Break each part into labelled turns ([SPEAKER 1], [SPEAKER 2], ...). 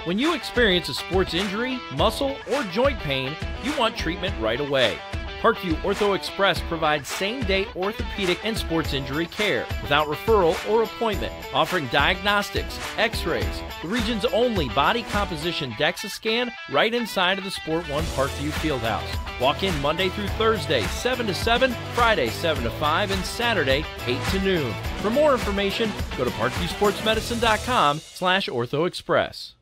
[SPEAKER 1] When you experience a sports injury, muscle, or joint pain, you want treatment right away. Parkview Ortho Express provides same-day orthopedic and sports injury care without referral or appointment, offering diagnostics, x-rays, the region's only body composition DEXA scan right inside of the Sport One Parkview Fieldhouse. Walk in Monday through Thursday, 7 to 7, Friday, 7 to 5, and Saturday, 8 to noon. For more information, go to parkviewsportsmedicine.com/orthoexpress.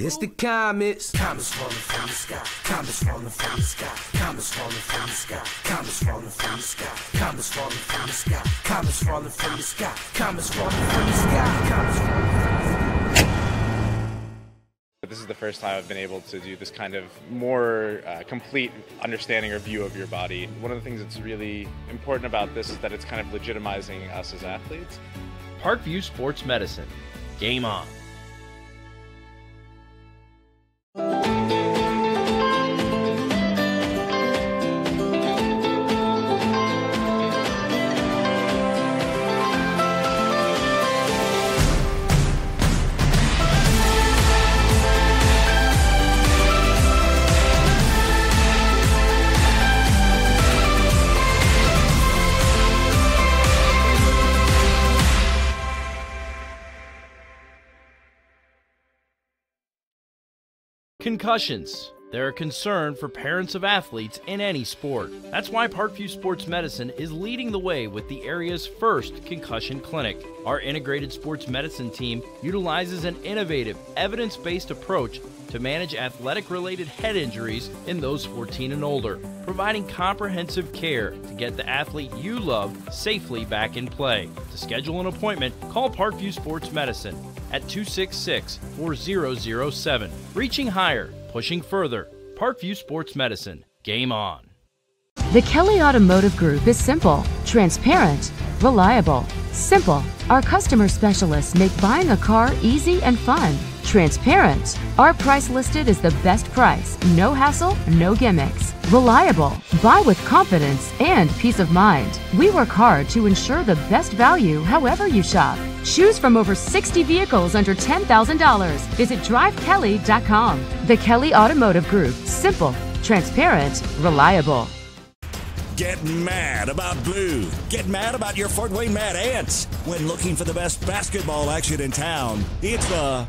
[SPEAKER 2] It's the comets. Comets falling from the sky. Comets falling from the sky. Comets falling from the sky. Comets falling from the sky. Comets falling from the sky. Comets falling from the sky. Comets falling from the sky. Comets falling from the sky.
[SPEAKER 3] This is the first time I've been able to do this kind of more complete understanding or view of your body. One of the things that's really important about this is that it's kind of legitimizing us as athletes.
[SPEAKER 1] Parkview Sports Medicine. Game on. Concussions. They're a concern for parents of athletes in any sport. That's why Parkview Sports Medicine is leading the way with the area's first concussion clinic. Our integrated sports medicine team utilizes an innovative, evidence-based approach to manage athletic-related head injuries in those 14 and older, providing comprehensive care to get the athlete you love safely back in play. To schedule an appointment, call Parkview Sports Medicine at 266-4007. Reaching higher, pushing further. Parkview Sports Medicine. Game on.
[SPEAKER 4] The Kelly Automotive Group is simple, transparent, reliable. Simple. Our customer specialists make buying a car easy and fun. Transparent. Our price listed is the best price. No hassle, no gimmicks. Reliable. Buy with confidence and peace of mind. We work hard to ensure the best value however you shop. Choose from over 60 vehicles under $10,000. Visit drivekelly.com. The Kelly Automotive Group. Simple, transparent, reliable.
[SPEAKER 5] Get mad about blue. Get mad about your Fort Wayne Mad Ants. When looking for the best basketball action in town, it's the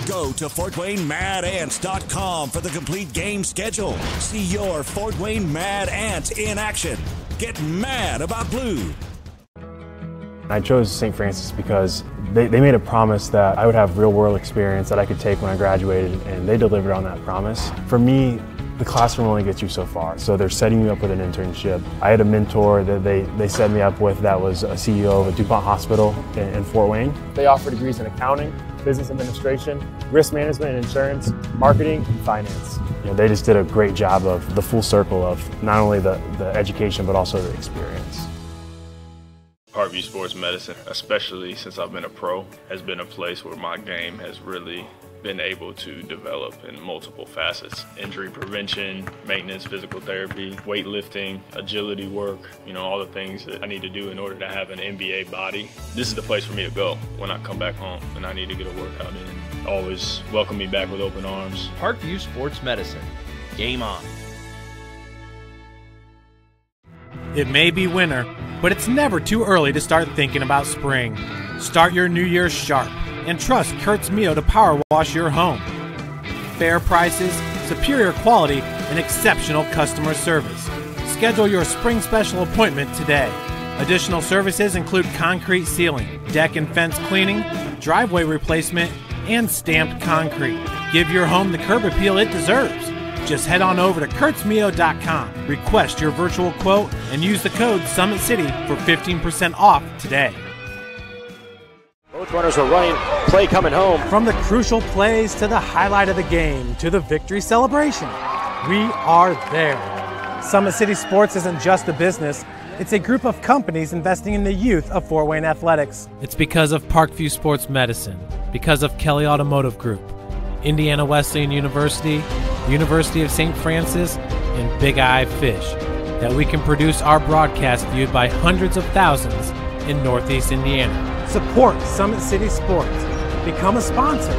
[SPEAKER 5] Go to FortWayneMadAnts.com for the complete game schedule. See your Fort Wayne Mad Ants in action. Get mad about blue.
[SPEAKER 6] I chose St. Francis because they made a promise that I would have real-world experience that I could take when I graduated, and they delivered on that promise. For me, the classroom only gets you so far, so they're setting you up with an internship. I had a mentor that they set me up with that was a CEO of a DuPont hospital in Fort Wayne. They offer degrees in accounting, business administration, risk management and insurance, marketing, and finance. You know, they just did a great job of the full circle of not only the education but also the experience.
[SPEAKER 7] Parkview Sports Medicine, especially since I've been a pro, has been a place where my game has really been able to develop in multiple facets. Injury prevention, maintenance, physical therapy, weightlifting, agility work, you know, all the things that I need to do in order to have an NBA body. This is the place for me to go when I come back home and I need to get a workout in. Always welcome me back with open arms.
[SPEAKER 1] Parkview Sports Medicine. Game on.
[SPEAKER 8] It may be winter, but it's never too early to start thinking about spring. Start your new year sharp and trust Kurt's Mio to power wash your home. Fair prices, superior quality, and exceptional customer service. Schedule your spring special appointment today. Additional services include concrete sealing, deck and fence cleaning, driveway replacement, and stamped concrete. Give your home the curb appeal it deserves. Just head on over to kurtzmio.com, request your virtual quote, and use the code SummitCity for 15% off today.
[SPEAKER 9] Both runners are running, play coming home.
[SPEAKER 8] From the crucial plays to the highlight of the game to the victory celebration, we are there. Summit City Sports isn't just a business, it's a group of companies investing in the youth of Fort Wayne athletics. It's because of Parkview Sports Medicine, because of Kelly Automotive Group, Indiana Wesleyan University, the University of St. Francis, and Big Eye Fish, that we can produce our broadcast viewed by hundreds of thousands in Northeast Indiana.
[SPEAKER 10] Support Summit City Sports. Become a sponsor.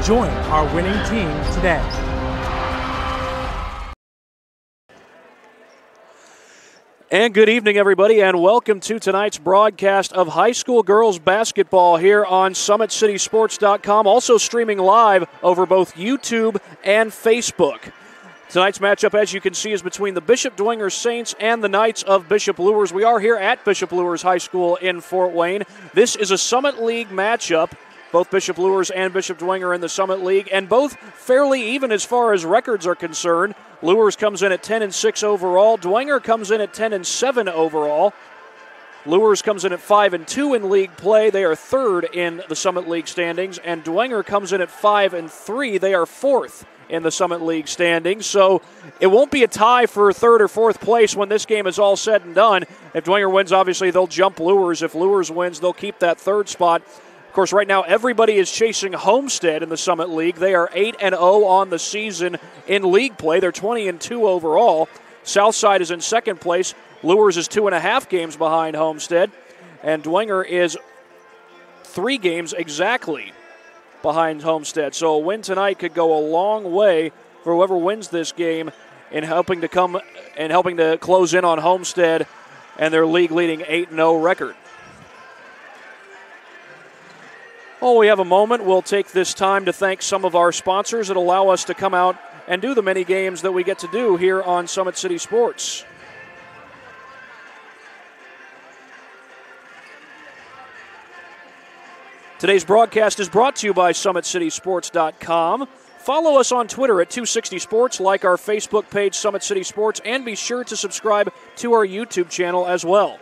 [SPEAKER 10] Join our winning team today.
[SPEAKER 9] And good evening, everybody, and welcome to tonight's broadcast of high school girls basketball here on SummitCitySports.com, also streaming live over both YouTube and Facebook. Tonight's matchup, as you can see, is between the Bishop Dwenger Saints and the Knights of Bishop Luers. We are here at Bishop Luers High School in Fort Wayne. This is a Summit League matchup. Both Bishop Luers and Bishop Dwenger in the Summit League, and both fairly even as far as records are concerned. Luers comes in at 10-6 overall. Dwenger comes in at 10-7 overall. Luers comes in at 5-2 in league play. They are third in the Summit League standings, and Dwenger comes in at 5-3. They are fourth in the Summit League standings. So it won't be a tie for third or fourth place when this game is all said and done. If Dwenger wins, obviously they'll jump Luers. If Luers wins, they'll keep that third spot. Of course, right now everybody is chasing Homestead in the Summit League. They are 8-0 on the season in league play. They're 20-2 overall. Southside is in second place. Luers is 2.5 games behind Homestead. And Dwenger is 3 games exactly behind Homestead. So a win tonight could go a long way for whoever wins this game in helping to close in on Homestead and their league-leading 8-0 record. While we have a moment, we'll take this time to thank some of our sponsors that allow us to come out and do the many games that we get to do here on Summit City Sports. Today's broadcast is brought to you by SummitCitySports.com. Follow us on Twitter at 260sports, like our Facebook page, Summit City Sports, and be sure to subscribe to our YouTube channel as well.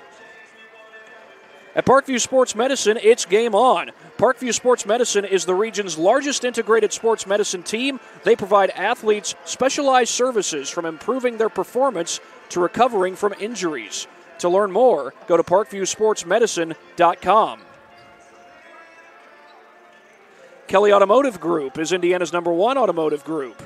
[SPEAKER 9] At Parkview Sports Medicine, it's game on. Parkview Sports Medicine is the region's largest integrated sports medicine team. They provide athletes specialized services from improving their performance to recovering from injuries. To learn more, go to parkviewsportsmedicine.com. Kelly Automotive Group is Indiana's #1 automotive group.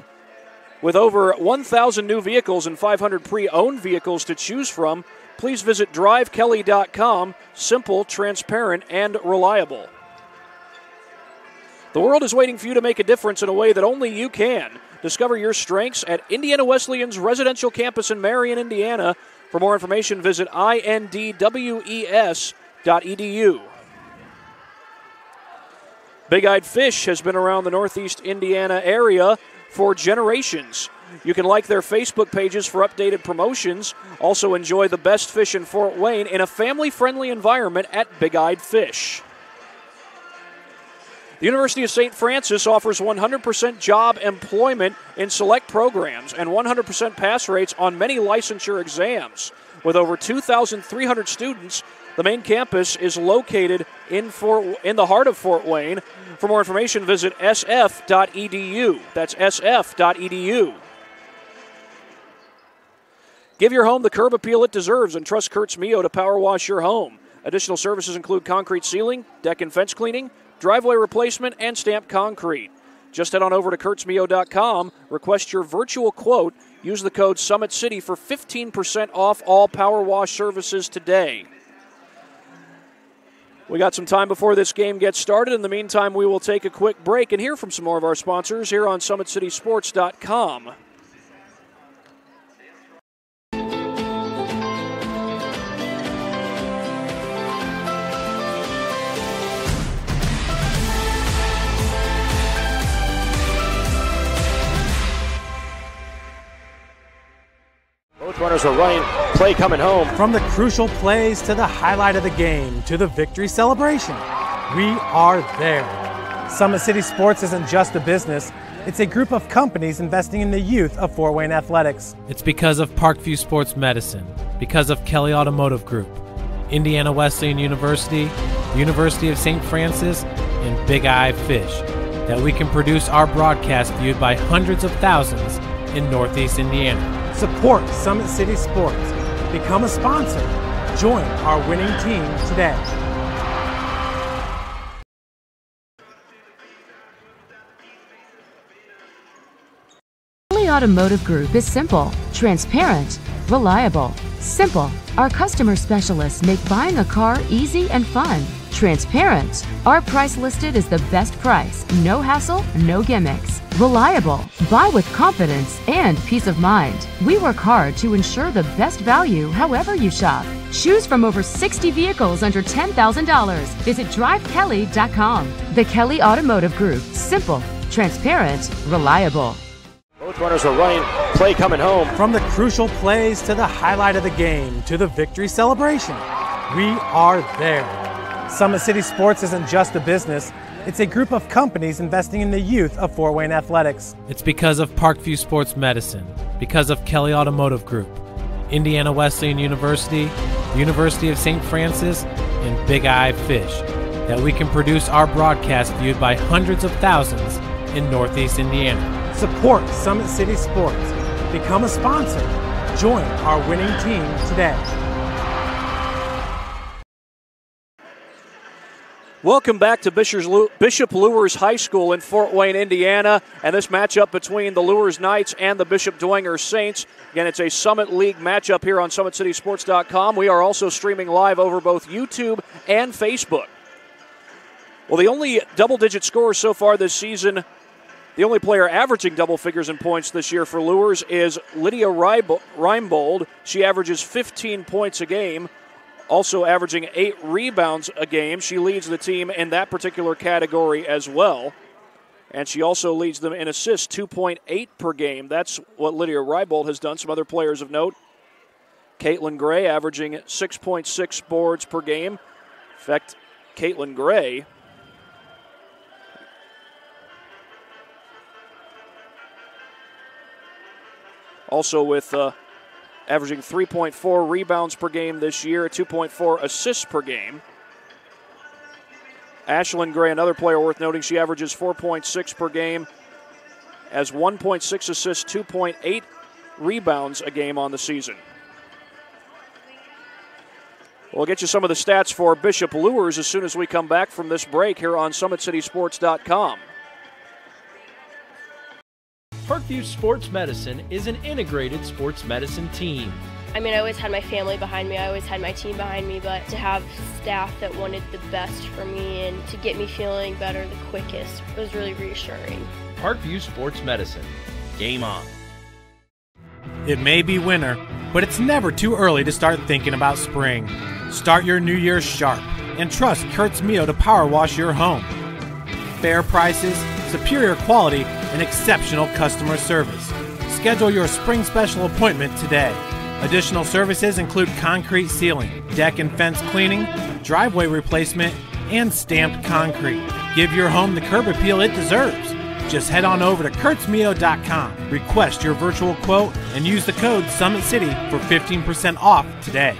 [SPEAKER 9] With over 1,000 new vehicles and 500 pre-owned vehicles to choose from, please visit drivekelly.com. Simple, transparent, and reliable. The world is waiting for you to make a difference in a way that only you can. Discover your strengths at Indiana Wesleyan's residential campus in Marion, Indiana. For more information, visit indwes.edu. Big-Eyed Fish has been around the Northeast Indiana area for generations. You can like their Facebook pages for updated promotions. Also enjoy the best fish in Fort Wayne in a family-friendly environment at Big-Eyed Fish. The University of St. Francis offers 100% job employment in select programs and 100% pass rates on many licensure exams. With over 2,300 students, the main campus is located in the heart of Fort Wayne. For more information, visit sf.edu. That's sf.edu. Give your home the curb appeal it deserves and trust Kurtz Mio to power wash your home. Additional services include concrete ceiling, deck and fence cleaning, driveway replacement, and stamped concrete. Just head on over to kurtzmio.com, request your virtual quote, use the code SummitCity for 15% off all power wash services today. We got some time before this game gets started. In the meantime, we will take a quick break and hear from some more of our sponsors here on SummitCitySports.com. Both runners are running, play coming home.
[SPEAKER 10] From the crucial plays to the highlight of the game to the victory celebration, we are there. Summit City Sports isn't just a business, it's a group of companies investing in the youth of Fort Wayne athletics.
[SPEAKER 8] It's because of Parkview Sports Medicine, because of Kelly Automotive Group, Indiana Wesleyan University, the University of St. Francis, and Big Eye Fish, that we can produce our broadcast viewed by hundreds of thousands in Northeast Indiana.
[SPEAKER 10] Support Summit City Sports. Become a sponsor. Join our winning team today.
[SPEAKER 4] Kelly Kelly Automotive Group is simple, transparent, reliable. Simple. Our customer specialists make buying a car easy and fun. Transparent. Our price listed is the best price. No hassle, no gimmicks. Reliable. Buy with confidence and peace of mind. We work hard to ensure the best value however you shop. Choose from over 60 vehicles under $10,000. Visit drivekelly.com. The Kelly Automotive Group. Simple, transparent, reliable.
[SPEAKER 9] Both runners are running, play coming home.
[SPEAKER 10] From the crucial plays to the highlight of the game to the victory celebration, we are there. Summit City Sports isn't just a business, it's a group of companies investing in the youth of Fort Wayne athletics.
[SPEAKER 8] It's because of Parkview Sports Medicine, because of Kelly Automotive Group, Indiana Wesleyan University, the University of St. Francis, and Big Eye Fish, that we can produce our broadcast viewed by hundreds of thousands in Northeast Indiana.
[SPEAKER 10] Support Summit City Sports. Become a sponsor. Join our winning team today.
[SPEAKER 9] Welcome back to Bishop Luers High School in Fort Wayne, Indiana, and this matchup between the Luers Knights and the Bishop Dwenger Saints. Again, it's a Summit League matchup here on SummitCitySports.com. We are also streaming live over both YouTube and Facebook. Well, the only double-digit scorers so far this season, the only player averaging double figures in points this year for Luers is Lydia Reimbold. She averages 15 points a game, also averaging 8 rebounds a game. She leads the team in that particular category as well. And she also leads them in assists, 2.8 per game. That's what Lydia Reimbold has done. Some other players of note. Caitlin Gray averaging 6.6 boards per game. In fact, Caitlin Gray also with averaging 3.4 rebounds per game this year, 2.4 assists per game. Ashlyn Gray, another player worth noting, she averages 4.6 per game, has 1.6 assists, 2.8 rebounds a game on the season. We'll get you some of the stats for Bishop Luers as soon as we come back from this break here on SummitCitySports.com.
[SPEAKER 1] Parkview Sports Medicine is an integrated sports medicine team.
[SPEAKER 11] I mean, I always had my family behind me, I always had my team behind me, but to have staff that wanted the best for me and to get me feeling better the quickest was really reassuring.
[SPEAKER 1] Parkview Sports Medicine. Game on.
[SPEAKER 8] It may be winter, but it's never too early to start thinking about spring. Start your new year sharp and trust Kurt's Mio to power wash your home. Fair prices, superior quality, and exceptional customer service. Schedule your spring special appointment today. Additional services include concrete sealing, deck and fence cleaning, driveway replacement, and stamped concrete. Give your home the curb appeal it deserves. Just head on over to kurtzmio.com, request your virtual quote, and use the code SummitCity for 15% off today.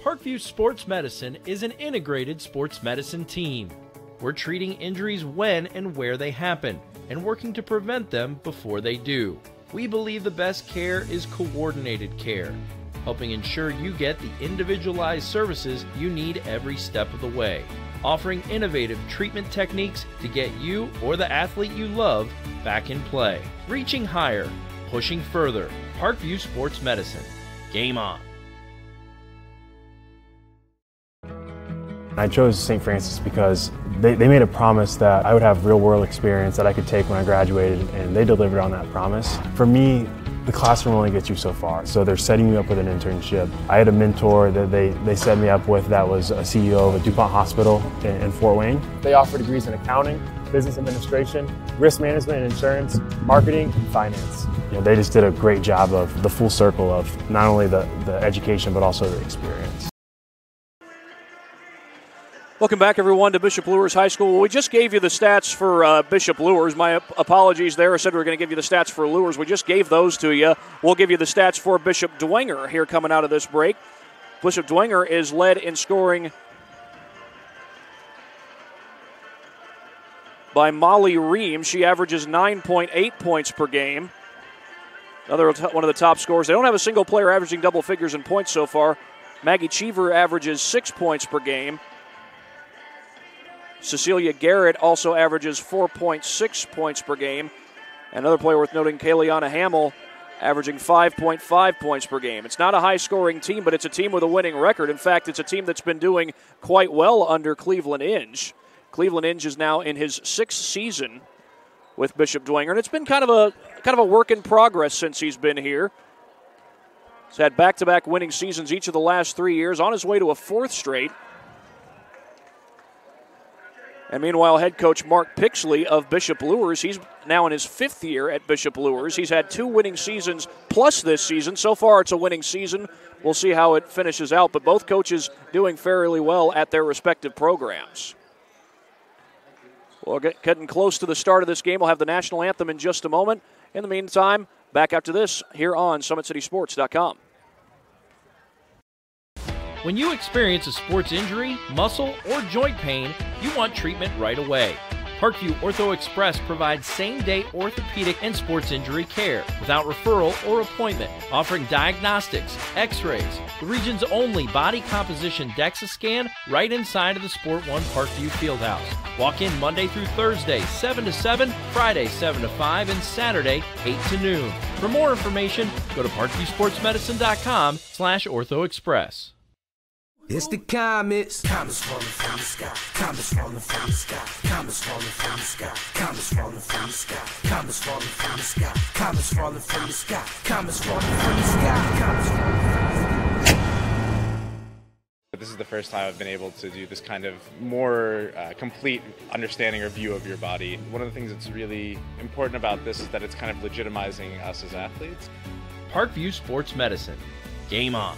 [SPEAKER 1] Parkview Sports Medicine is an integrated sports medicine team. We're treating injuries when and where they happen and working to prevent them before they do. We believe the best care is coordinated care, helping ensure you get the individualized services you need every step of the way, offering innovative treatment techniques to get you or the athlete you love back in play. Reaching higher, pushing further. Parkview Sports Medicine. Game on.
[SPEAKER 6] I chose St. Francis because they made a promise that I would have real-world experience that I could take when I graduated, and they delivered on that promise. For me, the classroom only gets you so far, so they're setting me up with an internship. I had a mentor that they set me up with that was a CEO of a DuPont hospital in Fort Wayne. They offer degrees in accounting, business administration, risk management and insurance, marketing, and finance. You know, they just did a great job of the full circle of not only the education but also the experience.
[SPEAKER 9] Welcome back, everyone, to Bishop Luers High School. Well, we just gave you the stats for Bishop Luers. My apologies there. I said we were going to give you the stats for Luers. We just gave those to you. We'll give you the stats for Bishop Dwenger here coming out of this break. Bishop Dwenger is led in scoring by Molly Ream. She averages 9.8 points per game. Another one of the top scorers. They don't have a single player averaging double figures in points so far. Maggie Cheever averages 6 points per game. Cecilia Garrett also averages 4.6 points per game. Another player worth noting, Kayliana Hamill, averaging 5.5 points per game. It's not a high-scoring team, but it's a team with a winning record. In fact, it's a team that's been doing quite well under Cleveland Inge. Cleveland Inge is now in his 6th season with Bishop Dwenger, and it's been kind of a work in progress since he's been here. He's had back-to-back winning seasons each of the last 3 years, on his way to a 4th straight. And meanwhile, head coach Mark Pixley of Bishop Luers, he's now in his 5th year at Bishop Luers. He's had 2 winning seasons plus this season. So far, it's a winning season. We'll see how it finishes out, but both coaches doing fairly well at their respective programs. Well, getting close to the start of this game. We'll have the national anthem in just a moment. In the meantime, back after this here on SummitCitySports.com.
[SPEAKER 1] When you experience a sports injury, muscle, or joint pain, you want treatment right away. Parkview Ortho Express provides same-day orthopedic and sports injury care without referral or appointment, offering diagnostics, x-rays, the region's only body composition DEXA scan right inside of the Sport One Parkview Fieldhouse. Walk in Monday through Thursday, 7 to 7, Friday, 7 to 5, and Saturday, 8 to noon. For more information, go to parkviewsportsmedicine.com/orthoexpress.
[SPEAKER 2] It's the comets. Comets falling from the sky. Comets falling from the sky. Comets falling from the sky. Comets falling from the sky. Comets falling from the sky. Comets falling from the sky. Comets falling from the sky. Comets falling from the sky.
[SPEAKER 3] This is the first time I've been able to do this kind of more complete understanding or view of your body. One of the things that's really important about this is that it's kind of legitimizing us as athletes.
[SPEAKER 1] Parkview Sports Medicine. Game on.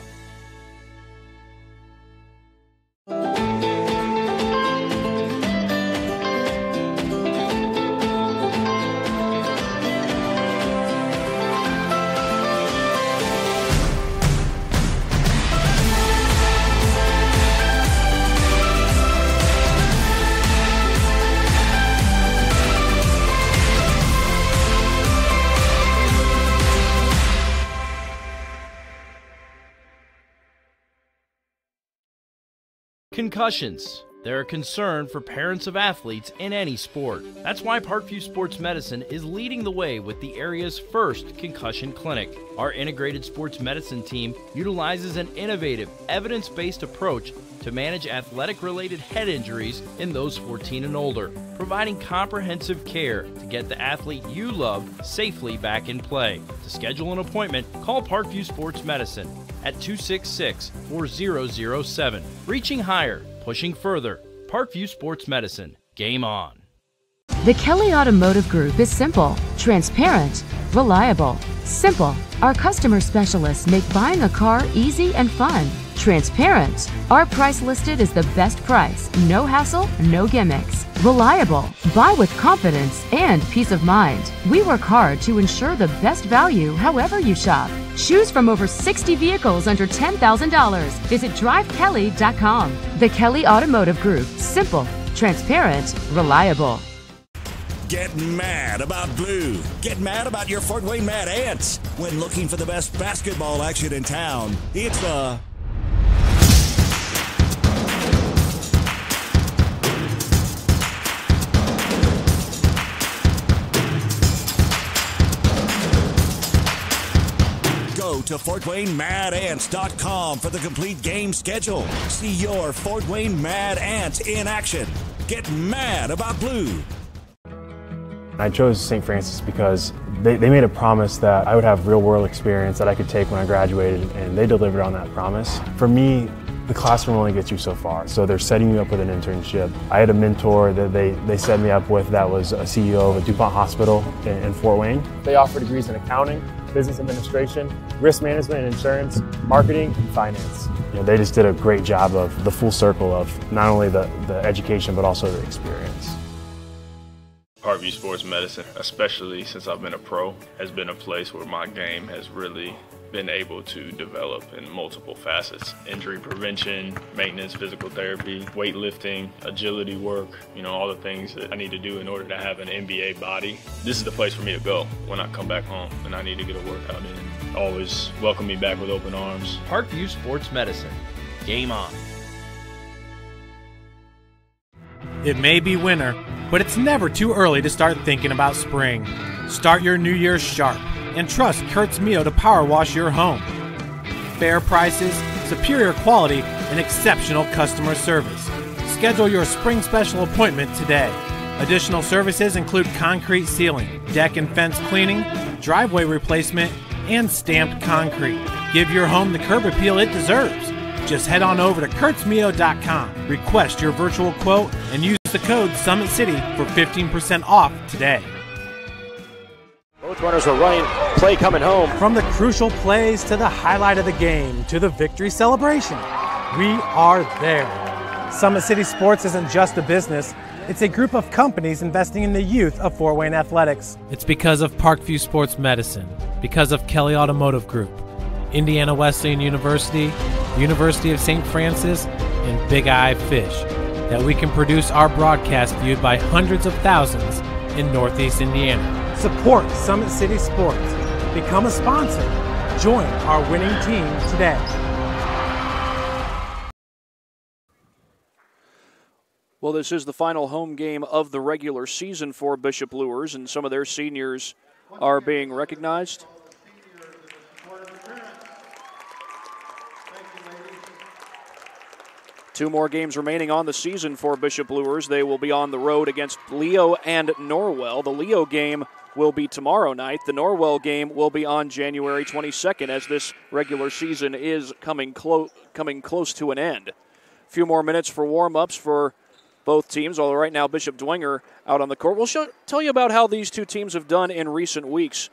[SPEAKER 1] Concussions. They're a concern for parents of athletes in any sport. That's why Parkview Sports Medicine is leading the way with the area's first concussion clinic. Our integrated sports medicine team utilizes an innovative, evidence-based approach to manage athletic-related head injuries in those 14 and older, providing comprehensive care to get the athlete you love safely back in play. To schedule an appointment, call Parkview Sports Medicine at 266-4007. Reaching higher, pushing further. Parkview Sports Medicine. Game on.
[SPEAKER 4] The Kelly Automotive Group is simple, transparent, reliable. Simple. Our customer specialists make buying a car easy and fun. Transparent. Our price listed is the best price. No hassle, no gimmicks. Reliable. Buy with confidence and peace of mind. We work hard to ensure the best value however you shop. Choose from over 60 vehicles under $10,000. Visit drivekelly.com. The Kelly Automotive Group. Simple, transparent, reliable.
[SPEAKER 5] Get mad about blue. Get mad about your Fort Wayne Mad Ants. When looking for the best basketball action in town, it's the Go to FortWayneMadAnts.com for the complete game schedule. See your Fort Wayne Mad Ants in action. Get mad about blue.
[SPEAKER 6] I chose St. Francis because they made a promise that I would have real-world experience that I could take when I graduated, and they delivered on that promise. For me, the classroom only gets you so far, so they're setting you up with an internship. I had a mentor that they set me up with that was a CEO of a DuPont hospital in Fort Wayne. They offer degrees in accounting, business administration, risk management and insurance, marketing, and finance. You know, they just did a great job of the full circle of not only the education but also the experience.
[SPEAKER 7] Parkview Sports Medicine, especially since I've been a pro, has been a place where my game has really been able to develop in multiple facets. Injury prevention, maintenance, physical therapy, weightlifting, agility work, you know, all the things that I need to do in order to have an NBA body. This is the place for me to go when I come back home and I need to get a workout in. Always welcome me back with open arms.
[SPEAKER 1] Parkview Sports Medicine. Game on.
[SPEAKER 8] It may be winter, but it's never too early to start thinking about spring. Start your new year sharp and trust Kurt's Mio to power wash your home. Fair prices, superior quality, and exceptional customer service. Schedule your spring special appointment today. Additional services include concrete sealing, deck and fence cleaning, driveway replacement, and stamped concrete. Give your home the curb appeal it deserves. Just head on over to kurtzmio.com, request your virtual quote, and use the code Summit City for 15% off today.
[SPEAKER 9] Both runners are running, play coming home.
[SPEAKER 10] From the crucial plays to the highlight of the game to the victory celebration, we are there. Summit City Sports isn't just a business, it's a group of companies investing in the youth of Fort Wayne athletics.
[SPEAKER 8] It's because of Parkview Sports Medicine, because of Kelly Automotive Group, Indiana Wesleyan University, University of St. Francis, and Big Eye Fish, that we can produce our broadcast viewed by hundreds of thousands in Northeast Indiana.
[SPEAKER 10] Support Summit City Sports. Become a sponsor. Join our winning team today.
[SPEAKER 9] Well, this is the final home game of the regular season for Bishop Luers, and some of their seniors are being recognized. Two more games remaining on the season for Bishop Luers. They will be on the road against Leo and Norwell. The Leo game will be tomorrow night. The Norwell game will be on January 22nd as this regular season is coming close to an end. A few more minutes for warm-ups for both teams, although right now Bishop Dwenger out on the court. We'll tell you about how these two teams have done in recent weeks.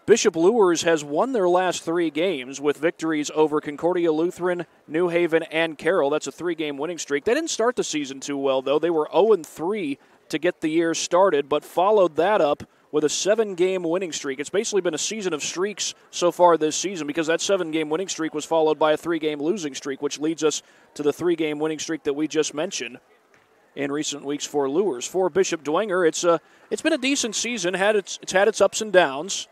[SPEAKER 9] Bishop Luers has won their last 3 games with victories over Concordia Lutheran, New Haven, and Carroll. That's a 3-game winning streak. They didn't start the season too well, though. They were 0-3 to get the year started, but followed that up with a 7-game winning streak. It's basically been a season of streaks so far this season because that 7-game winning streak was followed by a 3-game losing streak, which leads us to the 3-game winning streak that we just mentioned in recent weeks for Luers. For Bishop Dwenger, it's been a decent season. It's had its ups and downs.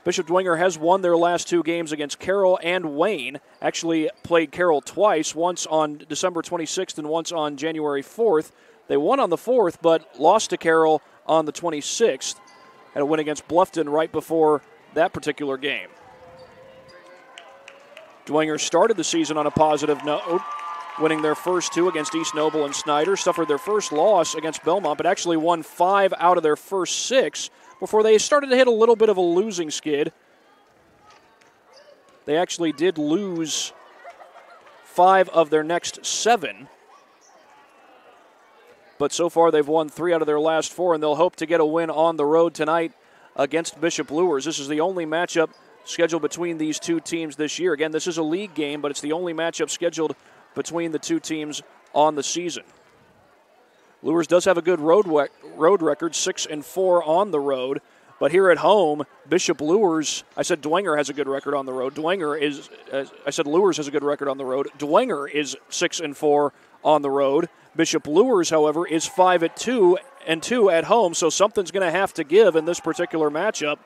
[SPEAKER 9] Bishop Dwenger has won their last 2 games against Carroll and Wayne. Actually played Carroll twice, once on December 26th and once on January 4th. They won on the 4th, but lost to Carroll on the 26th. Had a win against Bluffton right before that particular game. Dwenger started the season on a positive note, winning their first 2 against East Noble and Snyder. Suffered their first loss against Belmont, but actually won 5 out of their first 6 before they started to hit a little bit of a losing skid. They actually did lose 5 of their next 7. But so far they've won 3 out of their last 4, and they'll hope to get a win on the road tonight against Bishop Luers. This is the only matchup scheduled between these two teams this year. Again, this is a league game, but it's the only matchup scheduled between the two teams on the season. Luers does have a good road record, 6-4 on the road. But here at home, Bishop Luers, I said Dwenger has a good record on the road. Luers has a good record on the road. Dwenger is 6-4 on the road. Bishop Luers, however, is 5-2 at home, so something's going to have to give in this particular matchup.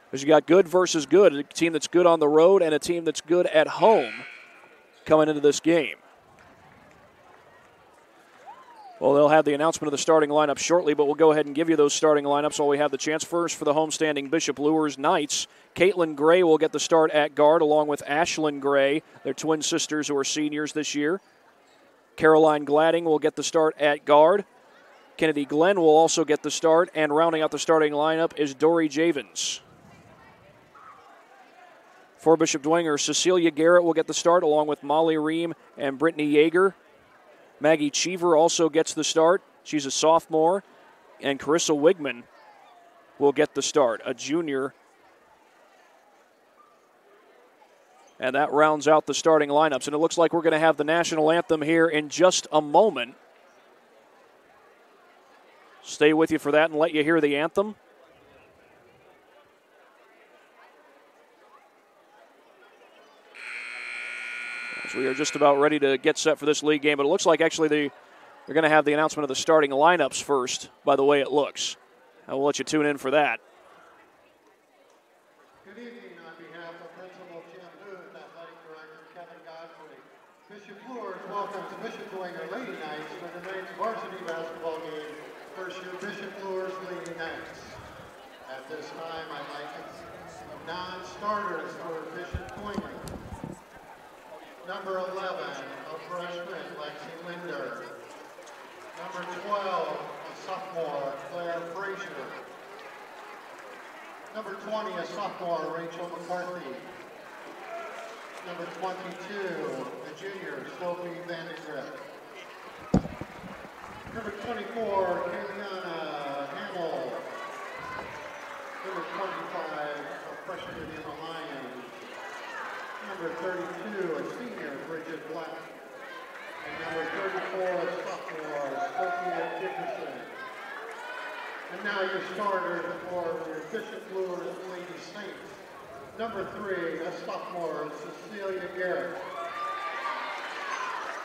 [SPEAKER 9] Because you got good versus good, a team that's good on the road and a team that's good at home coming into this game. Well, they'll have the announcement of the starting lineup shortly, but we'll go ahead and give you those starting lineups while we have the chance. First, for the homestanding Bishop Luers Knights, Caitlin Gray will get the start at guard along with Ashlyn Gray, their twin sisters who are seniors this year. Caroline Gladding will get the start at guard. Kennedy Glenn will also get the start, and rounding out the starting lineup is Dory Javins. For Bishop Dwenger, Cecilia Garrett will get the start along with Molly Ream and Brittany Yeager. Maggie Cheever also gets the start. She's a sophomore. And Carissa Wigman will get the start, a junior. And that rounds out the starting lineups. And it looks like we're going to have the national anthem here in just a moment. Stay with you for that and let you hear the anthem. As we are just about ready to get set for this league game, but it looks like actually they're going to have the announcement of the starting lineups first, by the way it looks. I will let you tune in for that.
[SPEAKER 12] Good evening on behalf of Principal Jim Booth, Athletic Director Kevin Godfrey, Bishop Luers welcomes Bishop Dwenger Lady Knights for tonight's varsity basketball game, first year Bishop Luers Lady Knights. At this time, I'd like some non-starters for Bishop Dwenger. Number 11, a freshman, Lexi Linder. Number 12, a sophomore, Claire Frazier. Number 20, a sophomore, Rachel McCarthy. Number 22, a junior, Sophie Vandegrift. Number 24, Kayliana Hamill. Number 25, a freshman, Emma Lyons. Number 32, a senior, Bridget Black. And number 34, a sophomore, Sophia Dickerson. And now your starters for your Bishop Luers Lady Saints. Number 3, a sophomore, Cecilia Garrett.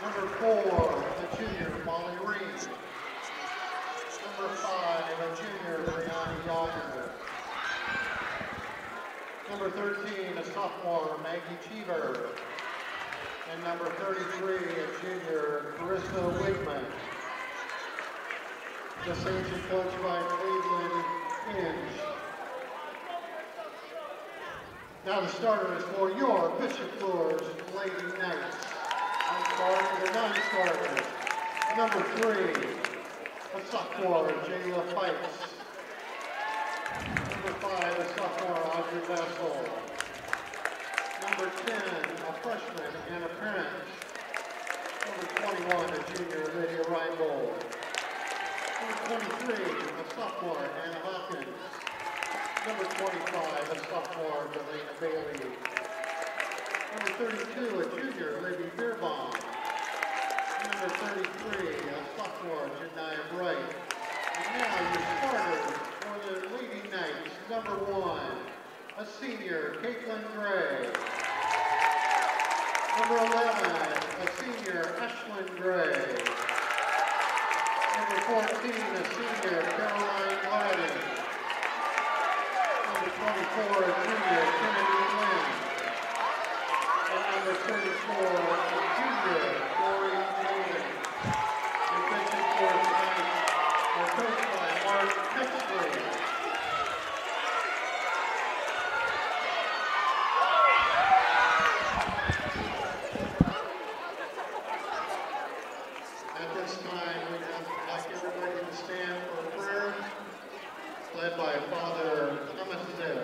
[SPEAKER 12] Number 4, a junior, Molly Reed. Number 5, a junior, Brianna Yager. Number 13, a sophomore, Maggie Cheever. And number 33, a junior, Carissa Wigman. The Saints are coached by Cleveland Hinge. Now the starters for your Bishop Luers Lady Knights. The non-starters. Number 3, a sophomore, Jayla Fikes. Number 5, a sophomore, Audrey Vessel. Number 10, a freshman, Anna Prince. Number 21, a junior, Lydia Reinbold. Number 23, a sophomore, Anna Hawkins. Number 25, a sophomore, Delaney Bailey. Number 32, a junior, Libby Beerbaum. Number 33, a sophomore, Janiyah Bright. And now your starters for the Lady Knights. Number 1, a senior, Caitlin Gray. Number 11, a senior, Ashlyn Gray. Number 14, a senior, Caroline Gladden. Number 24, a junior, Kennedy Lynn. And number 34, a junior, Corey David. The Bishop Luers Knights are coached by Mark Pixley. At this time, we would like everybody to stand for a prayer, led by Father Thomas Zell.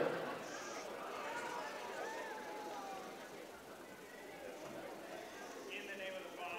[SPEAKER 13] In the name of the Father,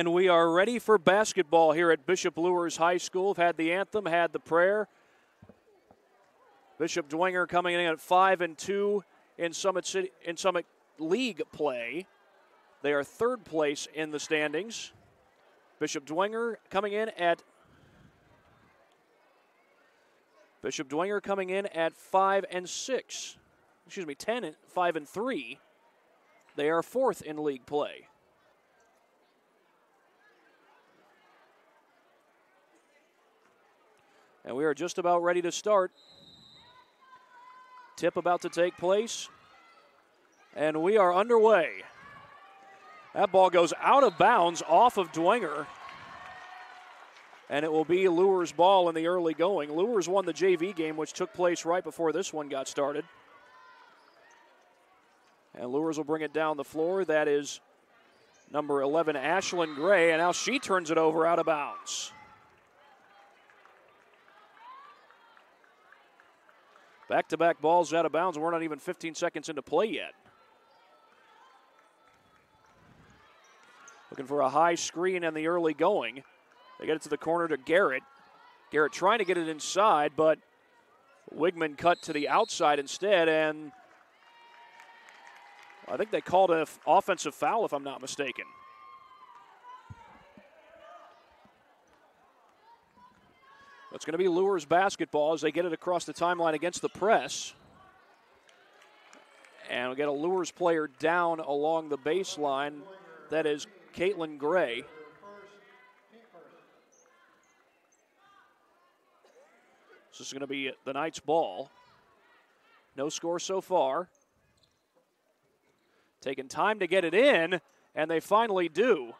[SPEAKER 9] And we are ready for basketball here at Bishop Luers High School. Had the anthem, had the prayer. Bishop Dwenger coming in at 5-2 in Summit League play. They are third place in the standings. Bishop Dwenger coming in at 5-6. Excuse me, 5-3. They are fourth in league play. And we are just about ready to start. Tip about to take place. And we are underway. That ball goes out of bounds off of Dwenger. And it will be Luers' ball in the early going. Luers won the JV game, which took place right before this one got started. And Luers will bring it down the floor. That is number 11, Ashlyn Gray. And now she turns it over out of bounds. Back-to-back balls out of bounds. We're not even 15 seconds into play yet. Looking for a high screen in the early going. They get it to the corner to Garrett. Garrett trying to get it inside, but Wigman cut to the outside instead, and I think they called an offensive foul, if I'm not mistaken. It's going to be Luers basketball as they get it across the timeline against the press. And we get a Luers player down along the baseline. That is Caitlin Gray. This is going to be the Knights' ball. No score so far. Taking time to get it in, and they finally do.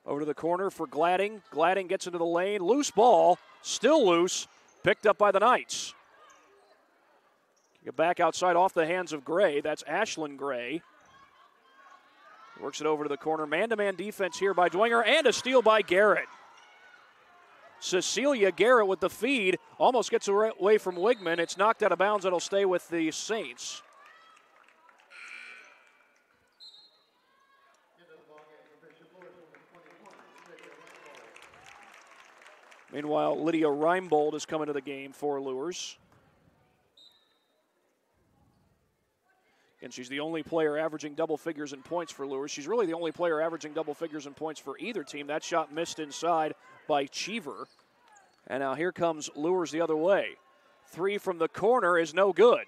[SPEAKER 9] Over to the corner for Gladding. Gladding gets into the lane. Loose ball, still loose, picked up by the Knights. Get back outside off the hands of Gray. That's Ashlyn Gray. Works it over to the corner. Man-to-man defense here by Dwenger, and a steal by Garrett. Cecilia Garrett with the feed. Almost gets away from Wigman. It's knocked out of bounds. It'll stay with the Saints. Meanwhile, Lydia Reinbold is coming to the game for Luers. And she's the only player averaging double figures in points for Luers. She's really the only player averaging double figures in points for either team. That shot missed inside by Cheever. And now here comes Luers the other way. Three from the corner is no good.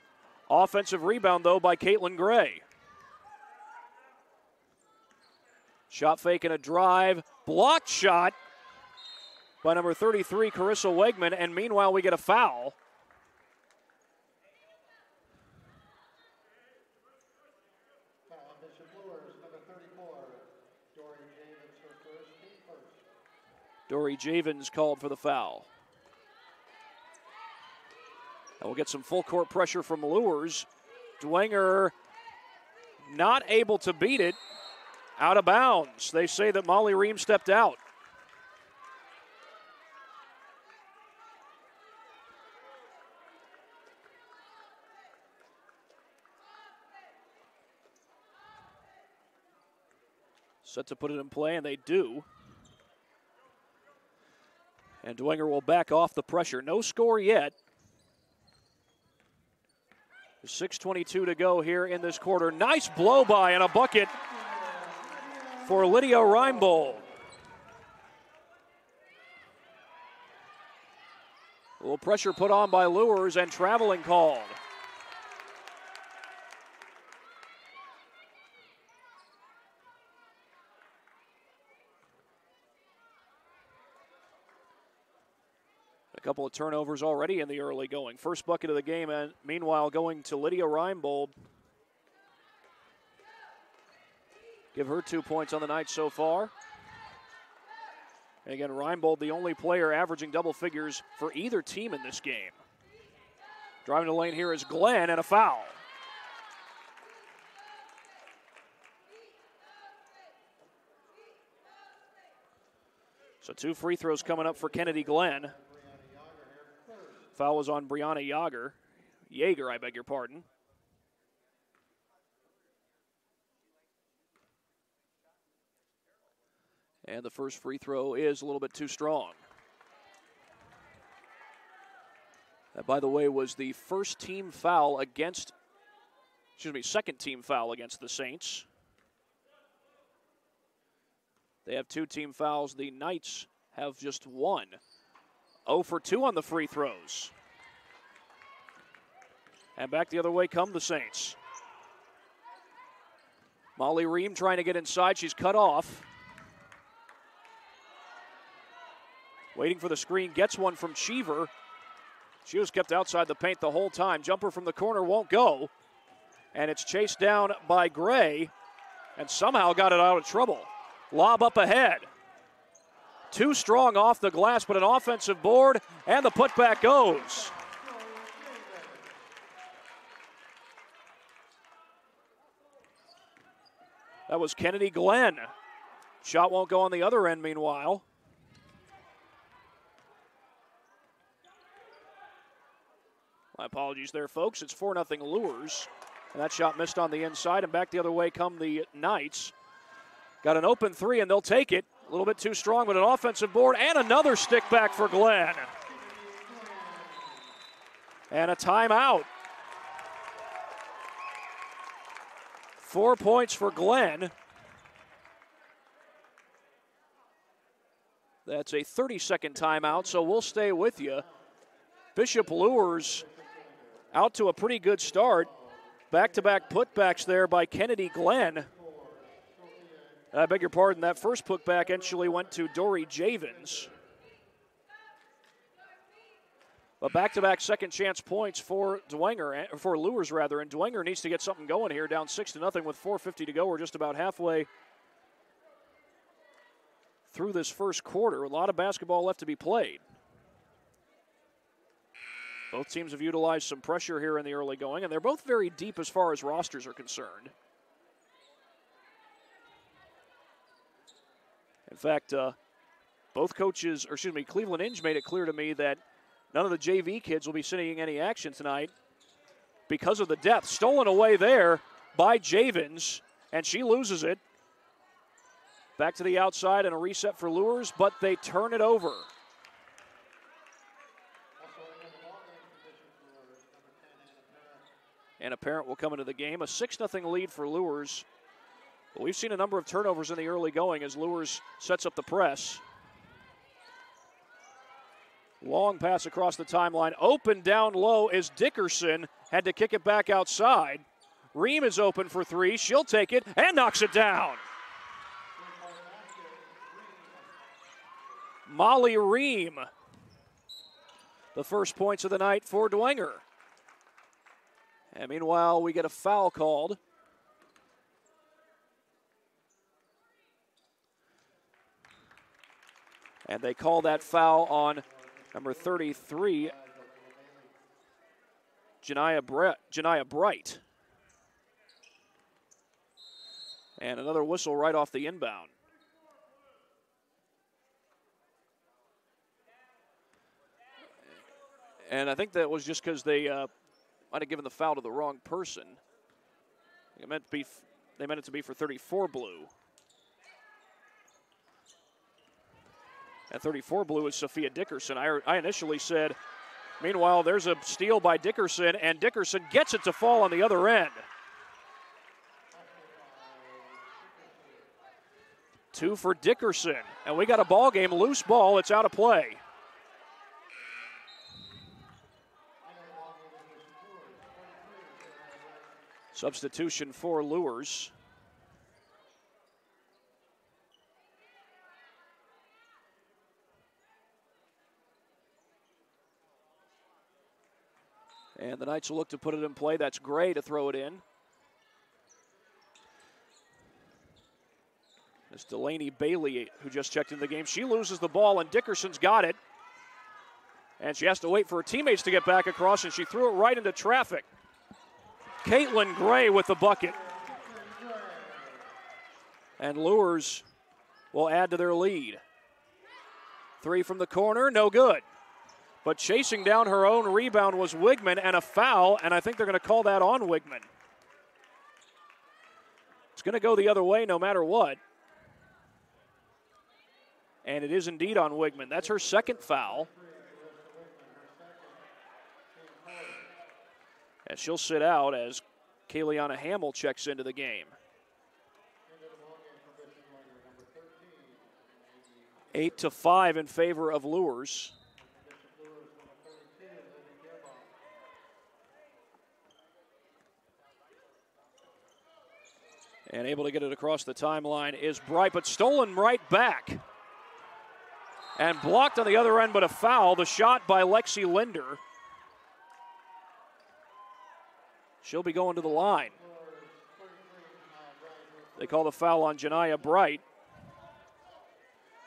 [SPEAKER 9] Offensive rebound, though, by Caitlin Gray. Shot fake and a drive. Blocked shot by number 33, Carissa Wegman. And meanwhile, we get a foul. Dory Javins called for the foul. And we'll get some full court pressure from Luers. Dwenger not able to beat it. Out of bounds. They say that Molly Ream stepped out. Set to put it in play, and they do. And Dwenger will back off the pressure. No score yet. 6:22 to go here in this quarter. Nice blow by and a bucket for Lydia Reinbold. A little pressure put on by Luers and traveling called. A couple of turnovers already in the early going. First bucket of the game, and meanwhile going to Lydia Reinbold. Give her 2 points on the night so far. And again, Reinbold, the only player averaging double figures for either team in this game. Driving the lane here is Glenn, and a foul. So 2 free throws coming up for Kennedy Glenn. Foul was on Brianna Yeager, I beg your pardon. And the first free throw is a little bit too strong. That, by the way, was the second team foul against the Saints. They have 2 team fouls. The Knights have just 1. 0 for 2 on the free throws. And back the other way come the Saints. Molly Ream trying to get inside. She's cut off. Waiting for the screen. Gets one from Cheever. She was kept outside the paint the whole time. Jumper from the corner won't go. And it's chased down by Gray. And somehow got it out of trouble. Lob up ahead. Too strong off the glass, but an offensive board. And the putback goes. That was Kennedy Glenn. Shot won't go on the other end, meanwhile. My apologies there, folks. It's 4-0 Luers. And that shot missed on the inside, and back the other way come the Knights. Got an open 3, and they'll take it. A little bit too strong, but an offensive board, and another stick back for Glenn. And a timeout. 4 points for Glenn. That's a 30-second timeout, so we'll stay with you. Bishop Luers out to a pretty good start. Back-to-back putbacks there by Kennedy Glenn. I beg your pardon, that first putback actually went to Dory Javins. But back-to-back second-chance points for Dwenger, for Luers rather, and Dwenger needs to get something going here, down 6-0 with 4:50 to go. We're just about halfway through this first quarter. A lot of basketball left to be played. Both teams have utilized some pressure here in the early going, and they're both very deep as far as rosters are concerned. In fact, both coaches, or excuse me, Cleveland Inge made it clear to me that none of the JV kids will be seeing any action tonight because of the depth. Stolen away there by Javins, and she loses it. Back to the outside and a reset for Luers, but they turn it over. And a parent will come into the game. A 6-0 lead for Luers. But we've seen a number of turnovers in the early going as Luers sets up the press. Long pass across the timeline. Open down low is Dickerson. Had to kick it back outside. Ream is open for 3. She'll take it and knocks it down. Molly Ream. The first points of the night for Dwenger. And meanwhile, we get a foul called. And they call that foul on number 33, Janiah Bright. And another whistle right off the inbound. And I think that was just because they might have given the foul to the wrong person. They meant it to be for 34 blue. And 34 blue is Sophia Dickerson. I initially said, meanwhile, there's a steal by Dickerson, and Dickerson gets it to fall on the other end. 2 for Dickerson. And we got a ball game, loose ball, it's out of play. Substitution for Luers. And the Knights will look to put it in play. That's Gray to throw it in. It's Delaney Bailey who just checked into the game. She loses the ball, and Dickerson's got it. And she has to wait for her teammates to get back across, and she threw it right into traffic. Caitlin Gray with the bucket. And Luers will add to their lead. 3 from the corner, no good. But chasing down her own rebound was Wigman, and a foul, and I think they're going to call that on Wigman. It's going to go the other way no matter what. And it is indeed on Wigman. That's her second foul. And she'll sit out as Kayleana Hamill checks into the game. 8-5 in favor of Luers. And able to get it across the timeline is Bright, but stolen right back. And blocked on the other end, but a foul. The shot by Lexi Linder. She'll be going to the line. They call the foul on Janiyah Bright.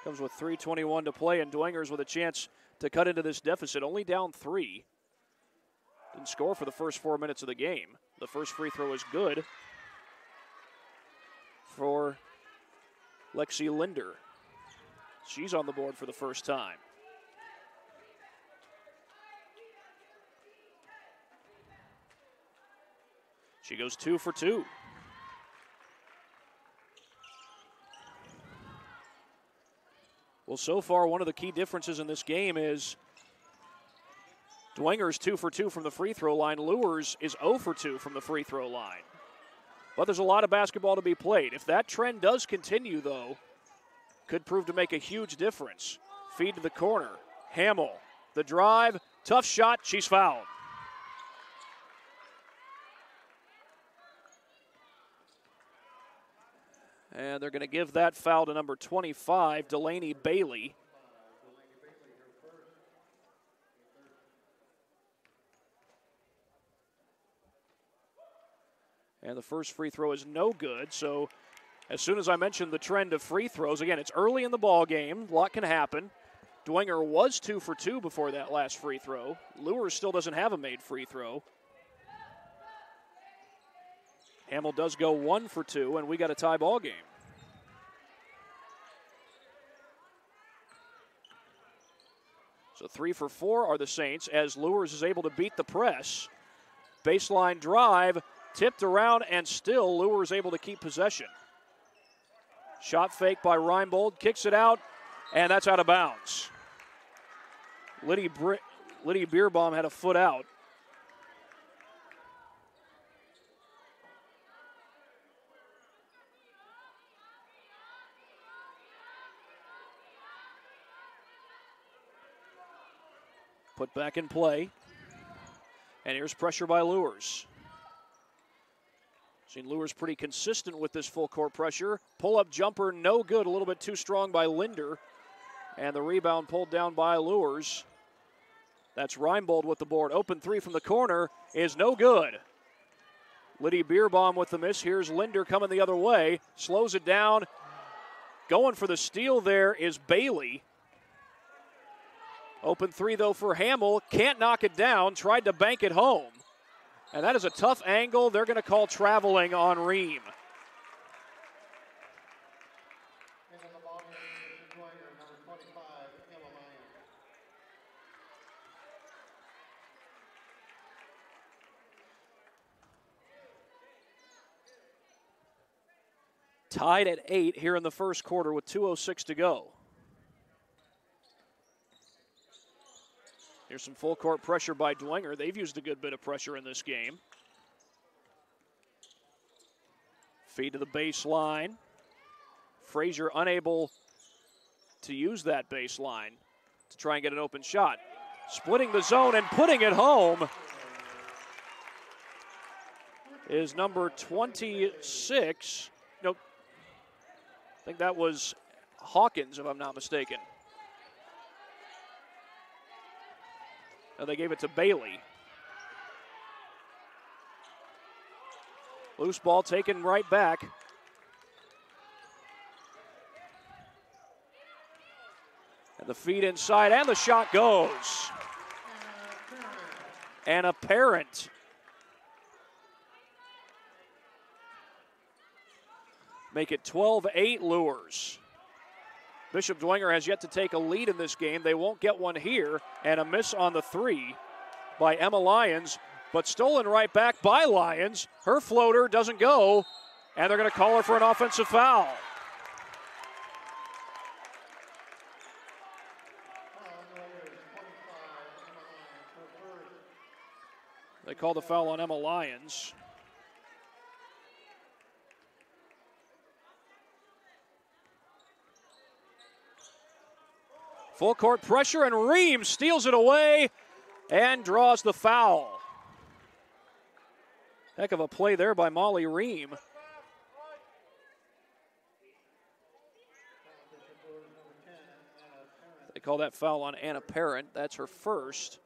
[SPEAKER 9] Comes with 3:21 to play, and Dwengers with a chance to cut into this deficit. Only down 3. Didn't score for the first 4 minutes of the game. The first free throw is good for Lexi Linder. She's on the board for the first time. She goes 2 for 2. Well, so far, one of the key differences in this game is Dwenger's 2 for 2 from the free throw line. Luers is 0 for 2 from the free throw line. But there's a lot of basketball to be played. If that trend does continue, though, could prove to make a huge difference. Feed to the corner. Hamill, the drive, tough shot, she's fouled. And they're going to give that foul to number 25, Delaney Bailey. And the first free throw is no good. So as soon as I mentioned the trend of free throws, again, it's early in the ball game. A lot can happen. Dwenger was 2 for 2 before that last free throw. Luers still doesn't have a made free throw. Hamill does go 1 for 2, and we got a tie ball game. So 3 for 4 are the Saints as Luers is able to beat the press. Baseline drive, tipped around, and still Luers able to keep possession. Shot fake by Reinbold, kicks it out, and that's out of bounds. Liddy Bierbaum had a foot out. Put back in play. And here's pressure by Luers. Seen Luers pretty consistent with this full court pressure. Pull-up jumper, no good. A little bit too strong by Linder. And the rebound pulled down by Luers. That's Reinbold with the board. Open 3 from the corner is no good. Liddy Bierbaum with the miss. Here's Linder coming the other way. Slows it down. Going for the steal there is Bailey. Open 3, though, for Hamill. Can't knock it down. Tried to bank it home. And that is a tough angle. They're going to call traveling on Ream. Tied at 8 here in the first quarter with 2:06 to go. Here's some full court pressure by Dwenger. They've used a good bit of pressure in this game. Feed to the baseline. Frazier unable to use that baseline to try and get an open shot. Splitting the zone and putting it home is number 26. Nope. I think that was Hawkins, if I'm not mistaken. They gave it to Bailey. Loose ball taken right back. And the feed inside, and the shot goes. And apparent. Make it 12-8 Luers. Bishop Dwenger has yet to take a lead in this game. They won't get one here. And a miss on the 3 by Emma Lyons, but stolen right back by Lyons. Her floater doesn't go, and they're going to call her for an offensive foul. They call the foul on Emma Lyons. Full court pressure, and Ream steals it away and draws the foul. Heck of a play there by Molly Ream. They call that foul on Anna Parent. That's her first.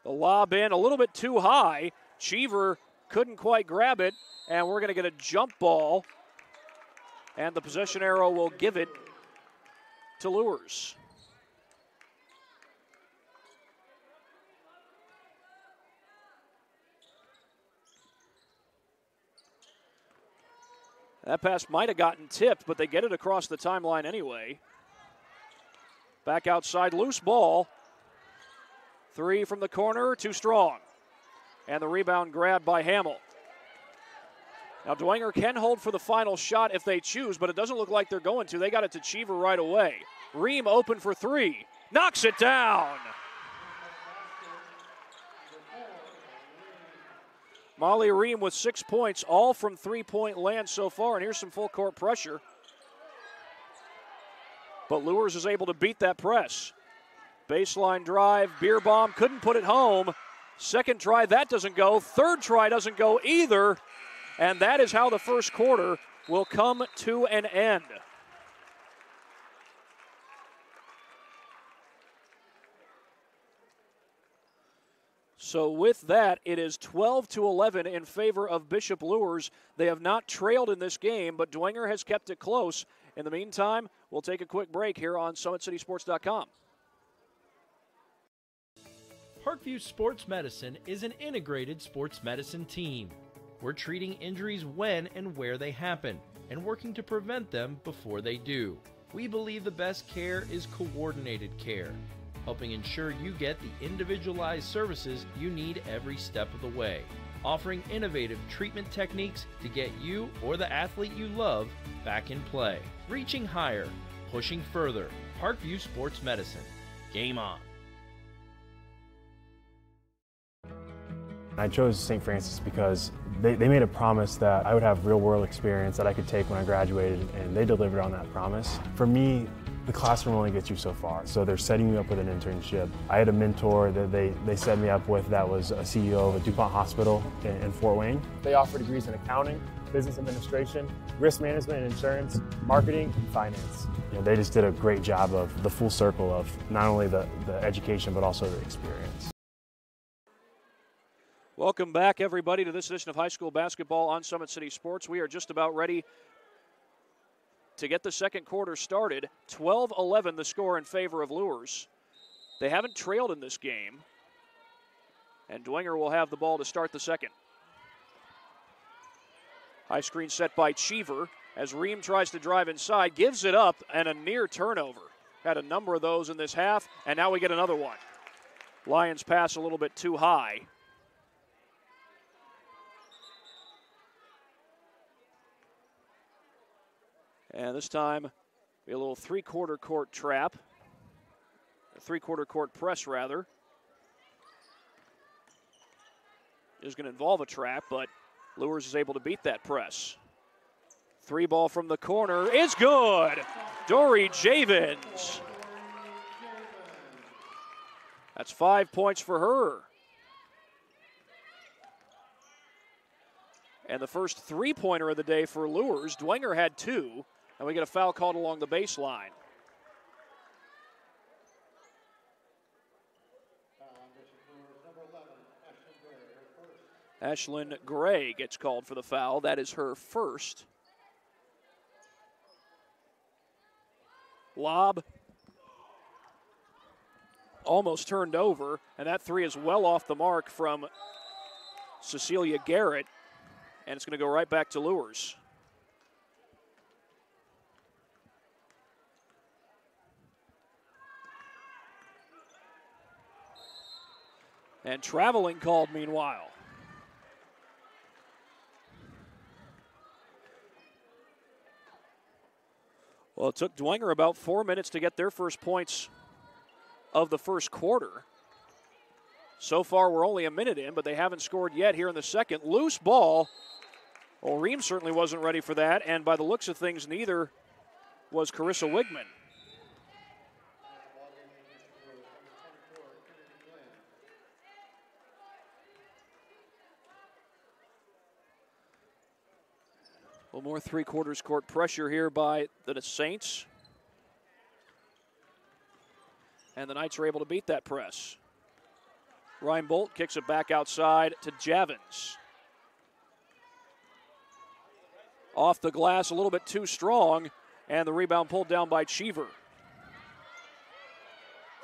[SPEAKER 9] The lob in a little bit too high. Cheever couldn't quite grab it, and we're going to get a jump ball. And the possession arrow will give it to Luers. That pass might have gotten tipped, but they get it across the timeline anyway. Back outside, loose ball. 3 from the corner, too strong. And the rebound grabbed by Hamill. Now Dwenger can hold for the final shot if they choose, but it doesn't look like they're going to. They got it to Cheever right away. Ream open for 3. Knocks it down. Molly Ream with 6 points, all from three-point land so far, and here's some full court pressure. But Luers is able to beat that press. Baseline drive, beer bomb, couldn't put it home. Second try, that doesn't go. Third try doesn't go either. And that is how the first quarter will come to an end. So with that, it is 12-11 in favor of Bishop Luers. They have not trailed in this game, but Dwenger has kept it close. In the meantime, we'll take a quick break here on SummitCitySports.com.
[SPEAKER 1] Parkview Sports Medicine is an integrated sports medicine team. We're treating injuries when and where they happen and working to prevent them before they do. We believe the best care is coordinated care, helping ensure you get the individualized services you need every step of the way, offering innovative treatment techniques to get you or the athlete you love back in play. Reaching higher, pushing further. Parkview Sports Medicine. Game on.
[SPEAKER 6] I chose St. Francis because they made a promise that I would have real-world experience that I could take when I graduated, and they delivered on that promise. For me, the classroom only gets you so far, so they're setting me up with an internship. I had a mentor that they set me up with that was a CEO of a DuPont hospital in Fort Wayne. They offer degrees in accounting, business administration, risk management and insurance, marketing, and finance. You know, they just did a great job of the full circle of not only the education but also the experience.
[SPEAKER 9] Welcome back, everybody, to this edition of high school basketball on Summit City Sports. We are just about ready to get the second quarter started. 12-11 the score in favor of Luers. They haven't trailed in this game, and Dwenger will have the ball to start the second. High screen set by Cheever as Ream tries to drive inside, gives it up, and a near turnover. Had a number of those in this half, and now we get another one. Lions pass a little bit too high. And this time, a little three-quarter court trap. A three-quarter court press, rather. Is going to involve a trap, but Luers is able to beat that press. Three ball from the corner is good. Dory Javins. That's 5 points for her. And the first three-pointer of the day for Luers. Dwenger had 2. And we get a foul called along the baseline. Ashlyn Gray gets called for the foul. That is her first. Lob almost turned over, and that three is well off the mark from Cecilia Garrett, and it's going to go right back to Luers. And traveling called meanwhile. Well, it took Dwenger about 4 minutes to get their first points of the first quarter. So far, we're only a minute in, but they haven't scored yet here in the second. Loose ball. Well, Ream certainly wasn't ready for that, and by the looks of things, neither was Carissa Wigman. A little more three-quarters court pressure here by the Saints. And the Knights are able to beat that press. Reinbold kicks it back outside to Javins. Off the glass a little bit too strong, and the rebound pulled down by Cheever.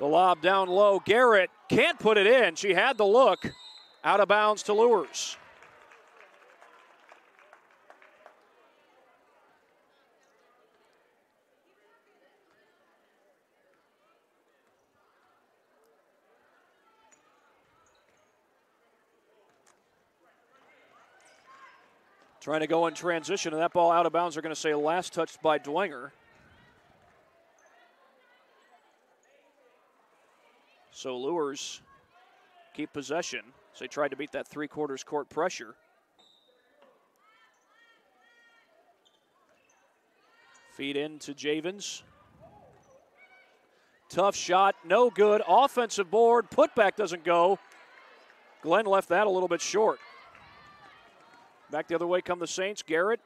[SPEAKER 9] The lob down low. Garrett can't put it in. She had the look. Out of bounds to Luers. Trying to go in transition, and that ball out of bounds. They're going to say last touched by Dwenger. So Luers keep possession as they tried to beat that three-quarters court pressure. Feed in to Javins. Tough shot, no good. Offensive board, putback doesn't go. Glenn left that a little bit short. Back the other way come the Saints. Garrett.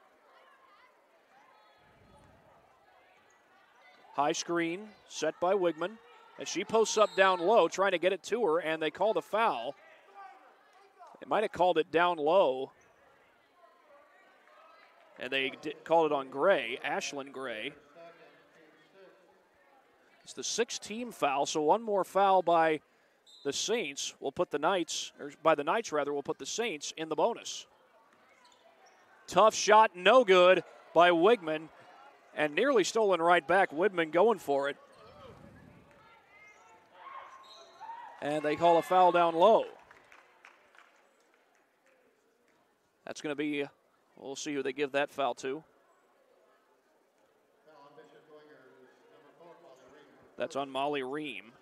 [SPEAKER 9] High screen set by Wigman. And she posts up down low, trying to get it to her, and they call the foul. They might have called it down low. And they called it on Gray, Ashlyn Gray. It's the sixth-team foul, so one more foul by the Saints will put the Knights, or by the Knights rather, will put the Saints in the bonus. Tough shot, no good by Wigman, and nearly stolen right back. Widman going for it. And they call a foul down low. That's going to be, we'll see who they give that foul to. That's on Molly Ream.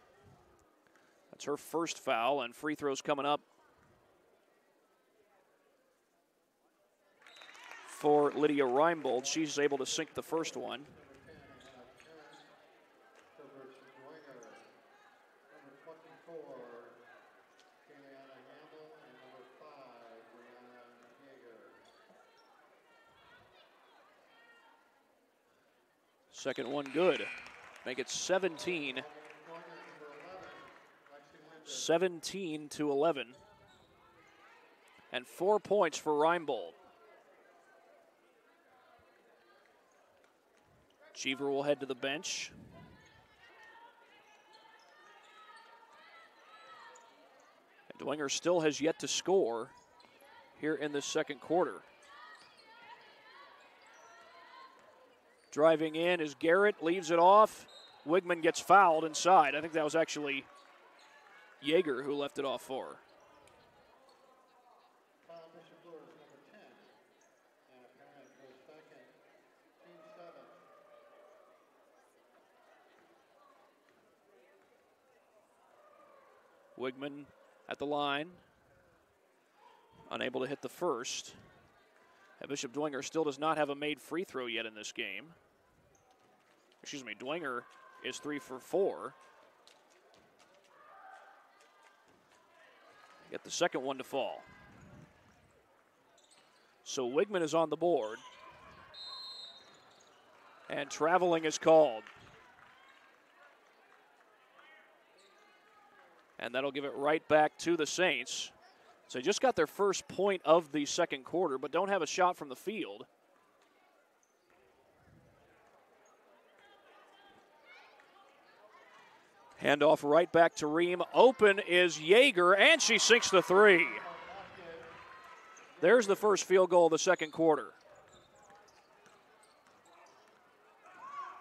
[SPEAKER 9] That's her first foul, and free throws coming up for Lydia Reinbold. She's able to sink the first one. Second one good. Make it 17. 17-11. And 4 points for Reinbold. Cheever will head to the bench. And Dwenger still has yet to score here in the second quarter. Driving in is Garrett, leaves it off. Wigman gets fouled inside. I think that was actually Yeager who left it off for her. Wigman at the line, unable to hit the first. And Bishop Dwenger still does not have a made free throw yet in this game. Excuse me, Dwenger is 3 for 4. Get the second one to fall. So Wigman is on the board. And traveling is called. And that'll give it right back to the Saints. So they just got their first point of the second quarter, but don't have a shot from the field. Handoff right back to Ream. Open is Yeager, and she sinks the three. There's the first field goal of the second quarter.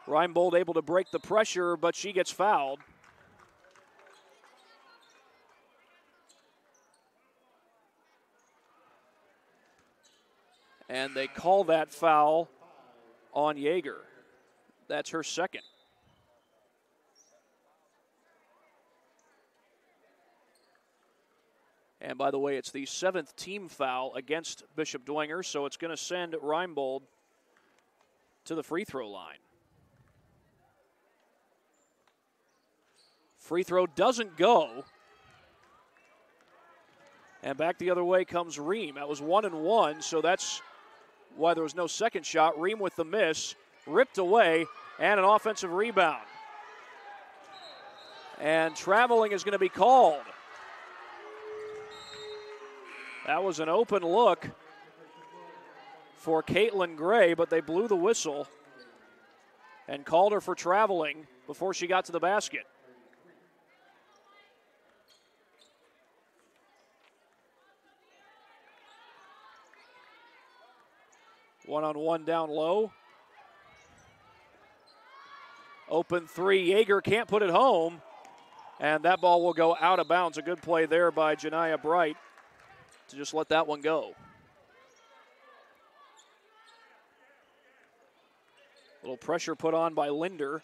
[SPEAKER 9] Reinbold able to break the pressure, but she gets fouled. And they call that foul on Yeager. That's her second. And by the way, it's the 7th team foul against Bishop Dwenger, so it's going to send Reinbold to the free throw line. Free throw doesn't go. And back the other way comes Ream. That was 1-1, so that's why there was no second shot. Ream with the miss, ripped away, and an offensive rebound. And traveling is going to be called. That was an open look for Caitlin Gray, but they blew the whistle and called her for traveling before she got to the basket. One-on-one down low. Open three. Yeager can't put it home. And that ball will go out of bounds. A good play there by Janiyah Bright to just let that one go. A little pressure put on by Linder.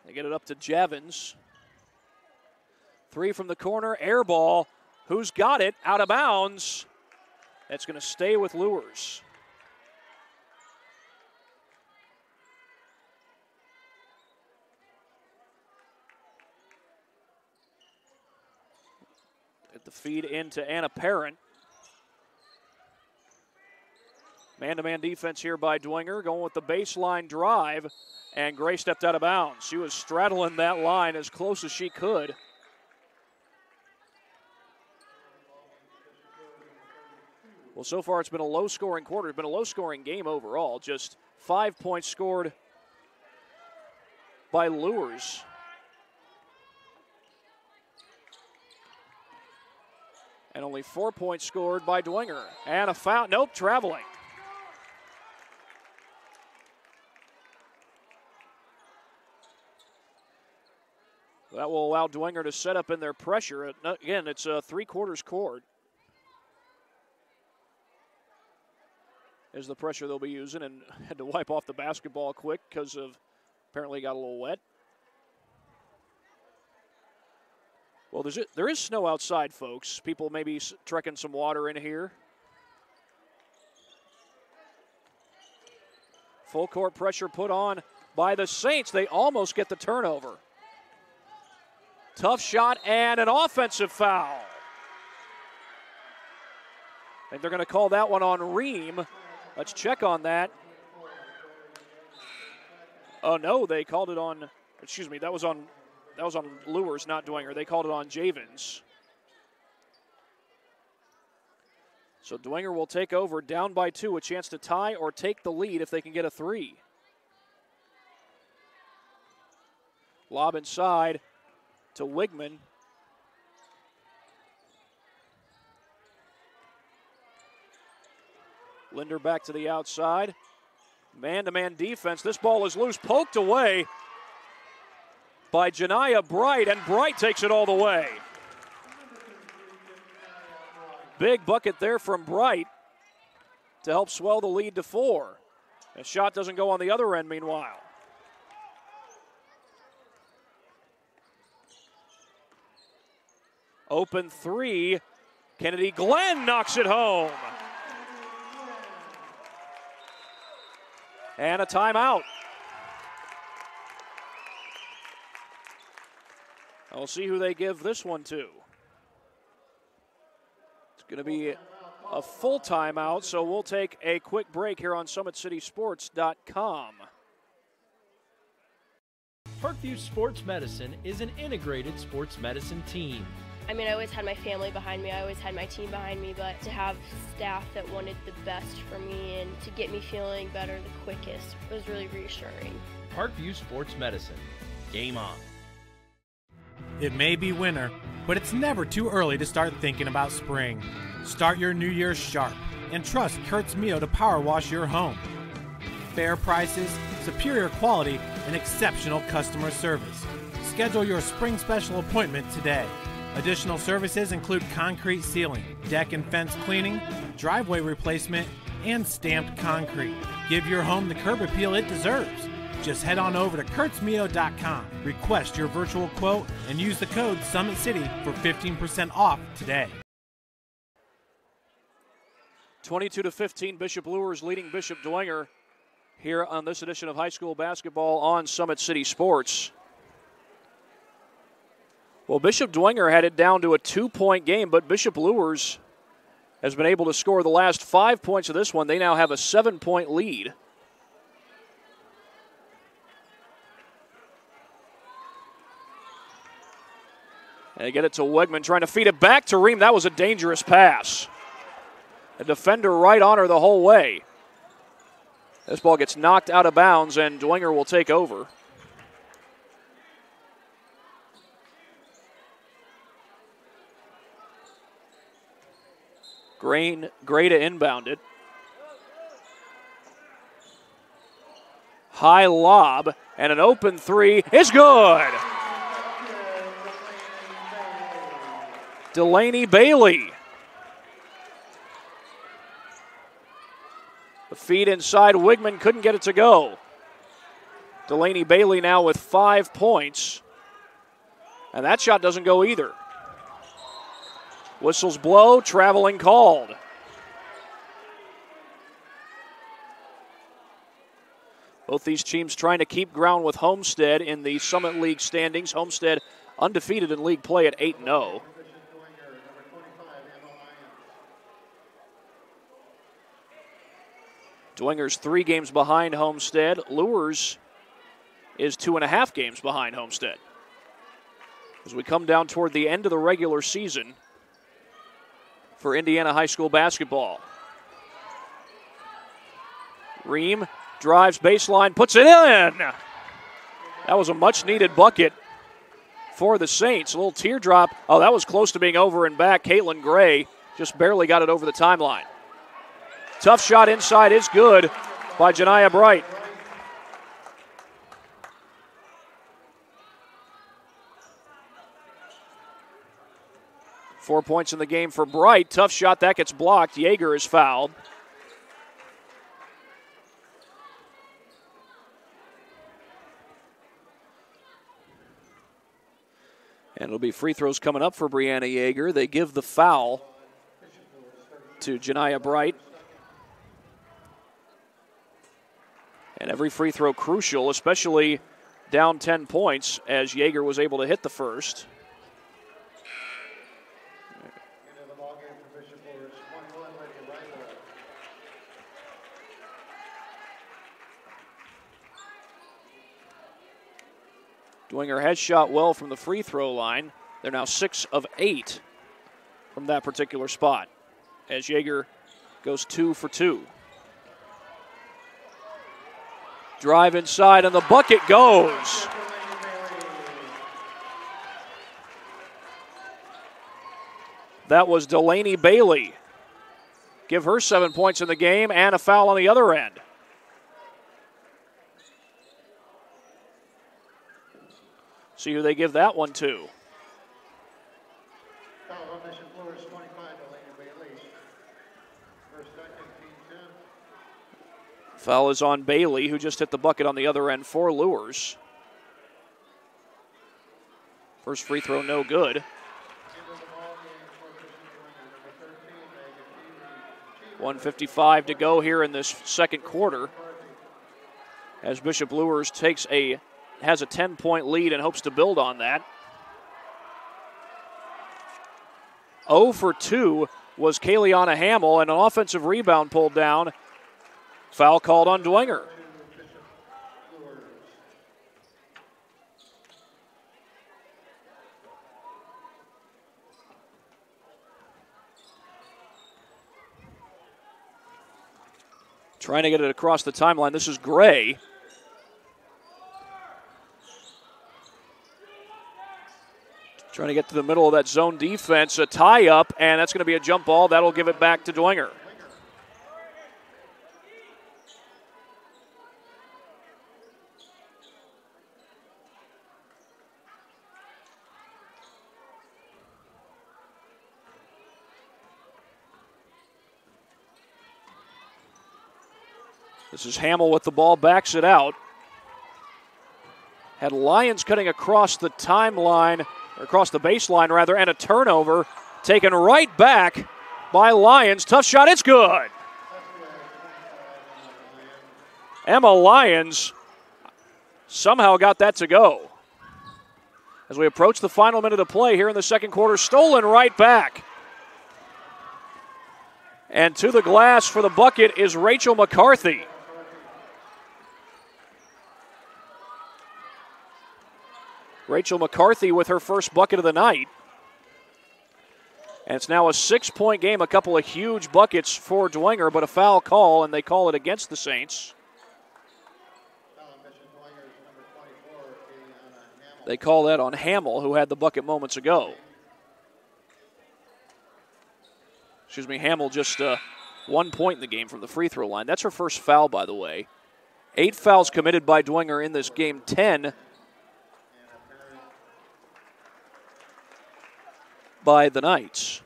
[SPEAKER 9] They get it up to Javins. Three from the corner. Air ball. Who's got it? Out of bounds. That's going to stay with Luers. At the feed into Anna Parent. Man-to-man defense here by Dwenger, going with the baseline drive, and Gray stepped out of bounds. She was straddling that line as close as she could. Well, so far it's been a low-scoring quarter. It's been a low-scoring game overall. Just 5 points scored by Luers. And only 4 points scored by Dwenger. And a foul. Nope, traveling. That will allow Dwenger to set up in their pressure. Again, it's a three-quarters court. Is the pressure they'll be using, and had to wipe off the basketball quick because of apparently got a little wet. Well, there is snow outside, folks. People may be trekking some water in here. Full court pressure put on by the Saints. They almost get the turnover. Tough shot and an offensive foul. I think they're going to call that one on Ream. Let's check on that. Oh, no, they called it on, excuse me, that was on Luers, not Dwenger. They called it on Javins. So Dwenger will take over, down by 2, a chance to tie or take the lead if they can get a 3. Lob inside to Wigman. Linder back to the outside. Man-to-man defense. This ball is loose, poked away by Janiyah Bright, and Bright takes it all the way. Big bucket there from Bright to help swell the lead to 4. A shot doesn't go on the other end, meanwhile. Open 3. Kennedy Glenn knocks it home. And a timeout. We'll see who they give this one to. It's going to be a full timeout, so we'll take a quick break here on SummitCitySports.com.
[SPEAKER 1] Parkview Sports Medicine is an integrated sports medicine team.
[SPEAKER 11] I mean, I always had my family behind me, I always had my team behind me, but to have staff that wanted the best for me and to get me feeling better the quickest was really reassuring.
[SPEAKER 1] Parkview Sports Medicine. Game on.
[SPEAKER 8] It may be winter, but it's never too early to start thinking about spring. Start your new year sharp and trust Kurt's Mio to power wash your home. Fair prices, superior quality, and exceptional customer service. Schedule your spring special appointment today. Additional services include concrete sealing, deck and fence cleaning, driveway replacement, and stamped concrete. Give your home the curb appeal it deserves. Just head on over to kurtzmio.com, request your virtual quote, and use the code SummitCity for 15% off today.
[SPEAKER 9] 22-15, Bishop Luers leading Bishop Dwenger here on this edition of high school basketball on Summit City Sports. Well, Bishop Dwenger had it down to a 2-point game, but Bishop Luers has been able to score the last 5 points of this one. They now have a 7-point lead. And they get it to Wegman, trying to feed it back to Ream. That was a dangerous pass. A defender right on her the whole way. This ball gets knocked out of bounds, and Dwenger will take over. Gray to inbound it. High lob, and an open three is good. Delaney Bailey. The feed inside, Wigman couldn't get it to go. Delaney Bailey now with 5 points. And that shot doesn't go either. Whistles blow, traveling called. Both these teams trying to keep ground with Homestead in the Summit League standings. Homestead undefeated in league play at 8-0. Dwenger's 3 games behind Homestead. Luers is 2.5 games behind Homestead. As we come down toward the end of the regular season for Indiana high school basketball. Ream drives baseline, puts it in. That was a much-needed bucket for the Saints. A little teardrop. Oh, that was close to being over and back. Caitlin Gray just barely got it over the timeline. Tough shot inside is good by Janiah Bright. Four points in the game for Bright. Tough shot, that gets blocked. Yeager is fouled. And it'll be free throws coming up for Brianna Yeager. They give the foul to Janiah Bright. And every free throw crucial, especially down 10 points, as Yeager was able to hit the first. Dwenger has shot well from the free throw line. They're now 6 of 8 from that particular spot, as Yeager goes 2 for 2. Drive inside, and the bucket goes. That was Delaney Bailey. Give her 7 points in the game and a foul on the other end. See who they give that one to. Foul is on Bailey, who just hit the bucket on the other end for Luers. First free throw, no good. 1:55 to go here in this second quarter, as Bishop Luers has a 10-point lead and hopes to build on that. 0 for 2 was Kayleana Hamill, and an offensive rebound pulled down. Foul called on Dwenger. Trying to get it across the timeline. This is Gray. Trying to get to the middle of that zone defense. A tie-up, and that's going to be a jump ball. That'll give it back to Dwenger. This is Hamill with the ball, backs it out. Had Lyons cutting across the timeline, or across the baseline rather, and a turnover taken right back by Lyons. Tough shot, it's good. Emma Lyons somehow got that to go. As we approach the final minute of play here in the second quarter, stolen right back. And to the glass for the bucket is Rachel McCarthy. Rachel McCarthy with her first bucket of the night. And it's now a 6-point game, a couple of huge buckets for Dwenger, but a foul call, and they call it against the Saints. They call that on Hamill, who had the bucket moments ago. Excuse me, Hamill just 1 point in the game from the free throw line. That's her first foul, by the way. 8 fouls committed by Dwenger in this game, 10 by the Knights.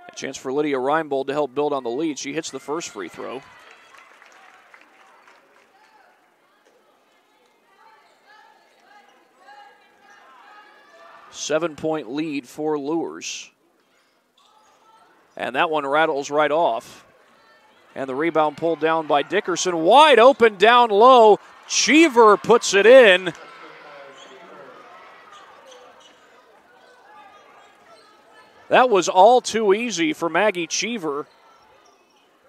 [SPEAKER 9] A chance for Lydia Reinbold to help build on the lead. She hits the first free throw. Seven-point lead for Luers. And that one rattles right off. And the rebound pulled down by Dickerson. Wide open down low. Cheever puts it in. That was all too easy for Maggie Cheever.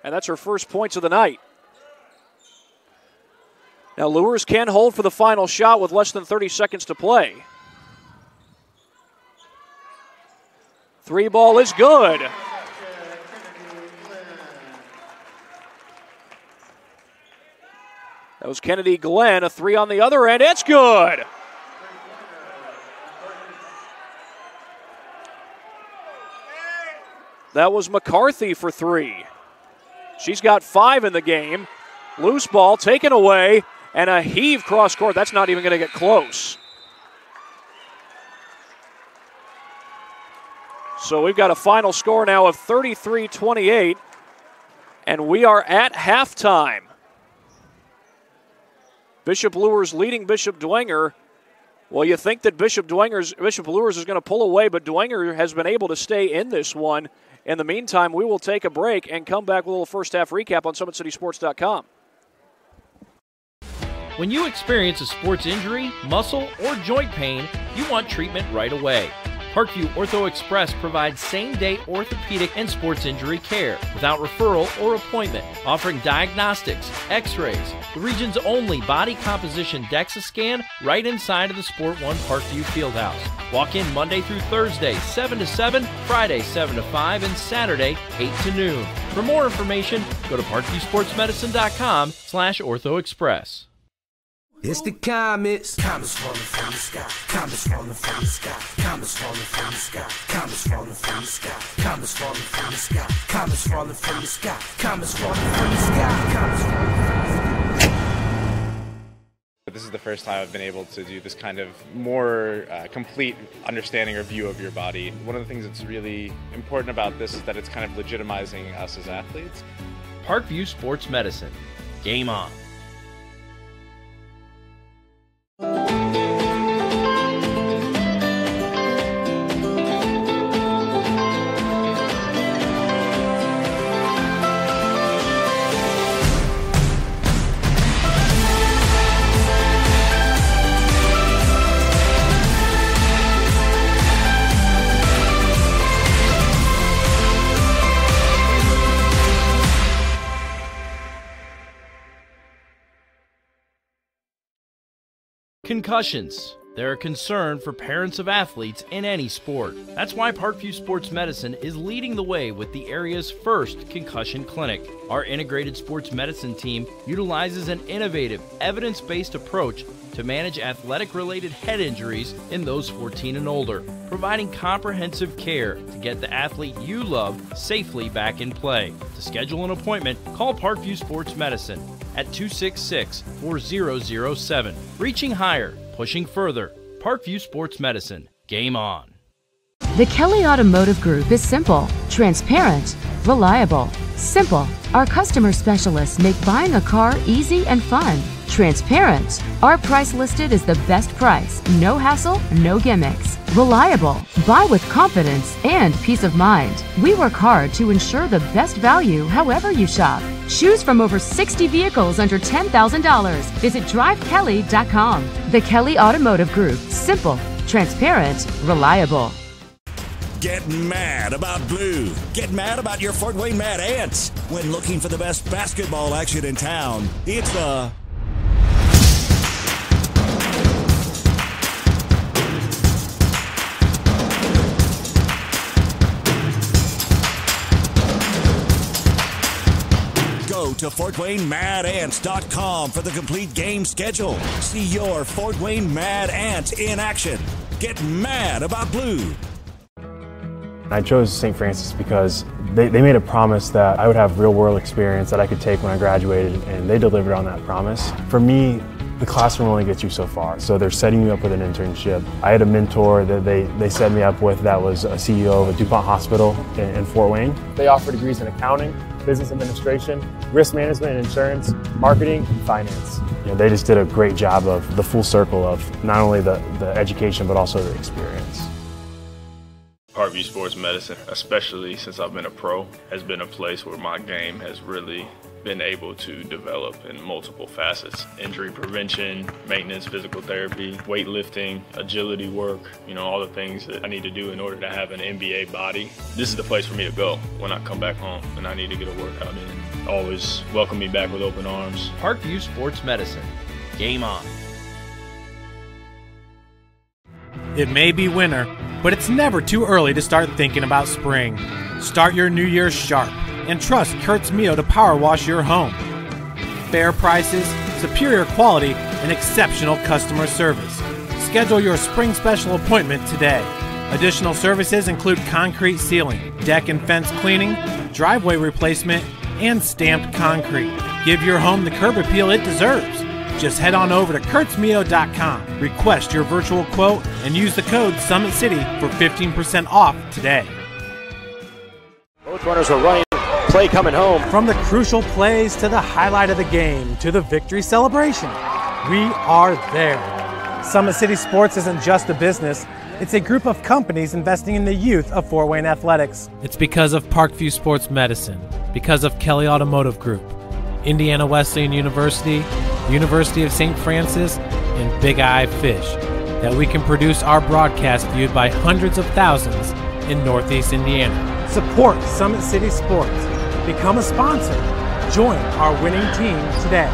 [SPEAKER 9] And that's her first points of the night. Now Luers can hold for the final shot with less than 30 seconds to play. Three ball is good. That was Kennedy Glenn, a three on the other end. It's good. That was McCarthy for three. She's got 5 in the game. Loose ball taken away, and a heave cross court. That's not even going to get close. So we've got a final score now of 33-28, and we are at halftime. Bishop Luers leading Bishop Dwenger. Well, you think that Bishop Luers is going to pull away, but Dwenger has been able to stay in this one. In the meantime, we will take a break and come back with a little first half recap on SummitCitySports.com.
[SPEAKER 1] When you experience a sports injury, muscle, or joint pain, you want treatment right away. Parkview Ortho Express provides same-day orthopedic and sports injury care without referral or appointment, offering diagnostics, x-rays, the region's only body composition DEXA scan right inside of the Sport One Parkview Fieldhouse. Walk in Monday through Thursday, 7 to 7, Friday, 7 to 5, and Saturday, 8 to noon. For more information, go to parkviewsportsmedicine.com/orthoexpress.
[SPEAKER 2] It's the comets. Comets falling from the sky. Comets falling from the sky. Comets falling from the sky. Comets falling from the sky. Comets falling from the sky. Comets falling from the sky. Comets falling from the sky. Comets falling from the sky.
[SPEAKER 3] This is the first time I've been able to do this kind of more complete understanding or view of your body. One of the things that's really important about this is that it's kind of legitimizing us as athletes.
[SPEAKER 1] Parkview Sports Medicine. Game on. Concussions. They're a concern for parents of athletes in any sport. That's why Parkview Sports Medicine is leading the way with the area's first concussion clinic. Our integrated sports medicine team utilizes an innovative, evidence-based approach to manage athletic-related head injuries in those 14 and older, providing comprehensive care to get the athlete you love safely back in play. To schedule an appointment, call Parkview Sports Medicine at 266-4007. Reaching higher, pushing further. Parkview Sports Medicine. Game on.
[SPEAKER 4] The Kelly Automotive Group is simple, transparent, reliable. Simple. Our customer specialists make buying a car easy and fun. Transparent. Our price listed is the best price. No hassle, no gimmicks. Reliable. Buy with confidence and peace of mind. We work hard to ensure the best value however you shop. Choose from over 60 vehicles under $10,000. Visit drivekelly.com. The Kelly Automotive Group. Simple, transparent, reliable.
[SPEAKER 5] Get mad about blue. Get mad about your Fort Wayne Mad Ants. When looking for the best basketball action in town, it's the Go to FortWayneMadAnts.com for the complete game schedule. See your Fort Wayne Mad Ant in action. Get mad about blue.
[SPEAKER 6] I chose St. Francis because they made a promise that I would have real-world experience that I could take when I graduated, and they delivered on that promise. For me, the classroom only gets you so far, so they're setting you up with an internship. I had a mentor that they set me up with that was a CEO of a DuPont hospital in Fort Wayne. They offer degrees in accounting, business administration, risk management and insurance, marketing, and finance. You know, they just did a great job of the full circle of not only the education but also the experience.
[SPEAKER 7] Parkview Sports Medicine, especially since I've been a pro, has been a place where my game has really been able to develop in multiple facets. Injury prevention, maintenance, physical therapy, weightlifting, agility work, all the things that I need to do in order to have an NBA body. This is the place for me to go when I come back home and I need to get a workout in. Always welcome me back with open arms.
[SPEAKER 1] Parkview Sports Medicine. Game on.
[SPEAKER 8] It may be winter, but it's never too early to start thinking about spring. Start your New Year's sharp and trust Kurt's Mio to power wash your home. Fair prices, superior quality, and exceptional customer service. Schedule your spring special appointment today. Additional services include concrete sealing, deck and fence cleaning, driveway replacement, and stamped concrete. Give your home the curb appeal it deserves. Just head on over to kurtzmio.com, request your virtual quote, and use the code SummitCity for 15% off today.
[SPEAKER 9] Both runners are running. Play coming home.
[SPEAKER 10] From the crucial plays to the highlight of the game to the victory celebration, we are there. Summit City Sports isn't just a business. It's a group of companies investing in the youth of Fort Wayne athletics.
[SPEAKER 8] It's because of Parkview Sports Medicine, because of Kelly Automotive Group, Indiana Wesleyan University, University of St. Francis, and Big Eye Fish, that we can produce our broadcast viewed by hundreds of thousands in Northeast Indiana.
[SPEAKER 10] Support Summit City Sports. Become a sponsor. Join our winning team today.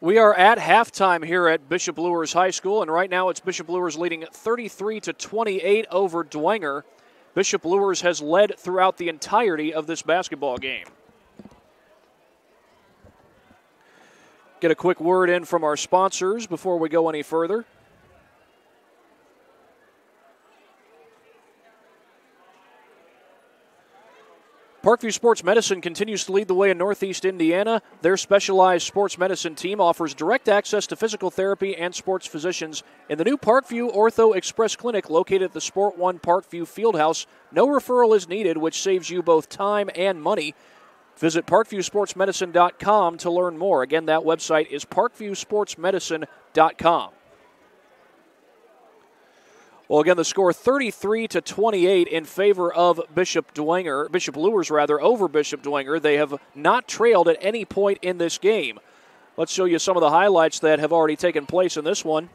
[SPEAKER 9] We are at halftime here at Bishop Luers High School, and right now it's Bishop Luers leading 33-28 over Dwenger. Bishop Luers has led throughout the entirety of this basketball game. Get a quick word in from our sponsors before we go any further. Parkview Sports Medicine continues to lead the way in Northeast Indiana. Their specialized sports medicine team offers direct access to physical therapy and sports physicians in the new Parkview Ortho Express Clinic located at the Sport One Parkview Fieldhouse. No referral is needed, which saves you both time and money. Visit parkviewsportsmedicine.com to learn more. Again, that website is parkviewsportsmedicine.com. Well, again, the score 33-28 in favor of Bishop Luers over Bishop Dwenger. They have not trailed at any point in this game. Let's show you some of the highlights that have already taken place in this one.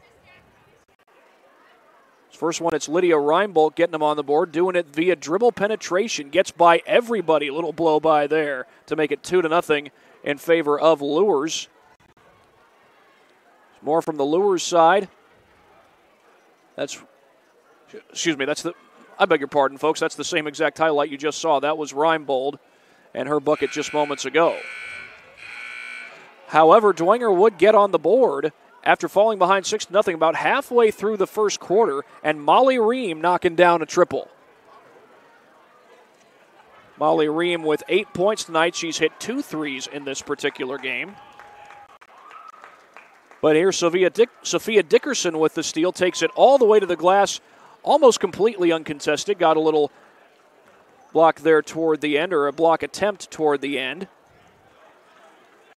[SPEAKER 9] First one, it's Lydia Reinbolt getting them on the board, doing it via dribble penetration. Gets by everybody. Little blow by there to make it 2-0 in favor of Luers. More from the Luers side. I beg your pardon, folks. That's the same exact highlight you just saw. That was Reinbold and her bucket just moments ago. However, Dwenger would get on the board after falling behind 6-0 about halfway through the first quarter, and Molly Ream knocking down a triple. Molly Ream with 8 points tonight. She's hit 2 threes in this particular game. But here's Sophia Dickerson with the steal, takes it all the way to the glass, almost completely uncontested. Got a little block there toward the end, or a block attempt toward the end.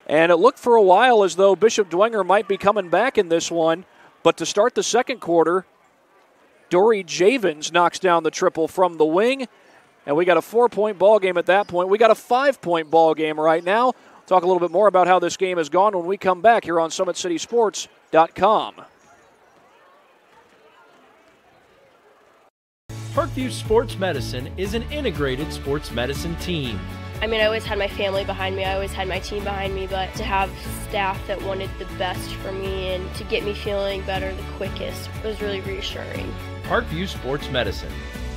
[SPEAKER 9] And it looked for a while as though Bishop Dwenger might be coming back in this one. But to start the second quarter, Dory Javins knocks down the triple from the wing. And we got a 4-point ball game at that point. We got a 5-point ball game right now. Talk a little bit more about how this game has gone when we come back here on SummitCitySports.com.
[SPEAKER 1] Parkview Sports Medicine is an integrated sports medicine team.
[SPEAKER 11] I mean, I always had my family behind me. I always had my team behind me, but to have staff that wanted the best for me and to get me feeling better the quickest was really reassuring.
[SPEAKER 1] Parkview Sports Medicine.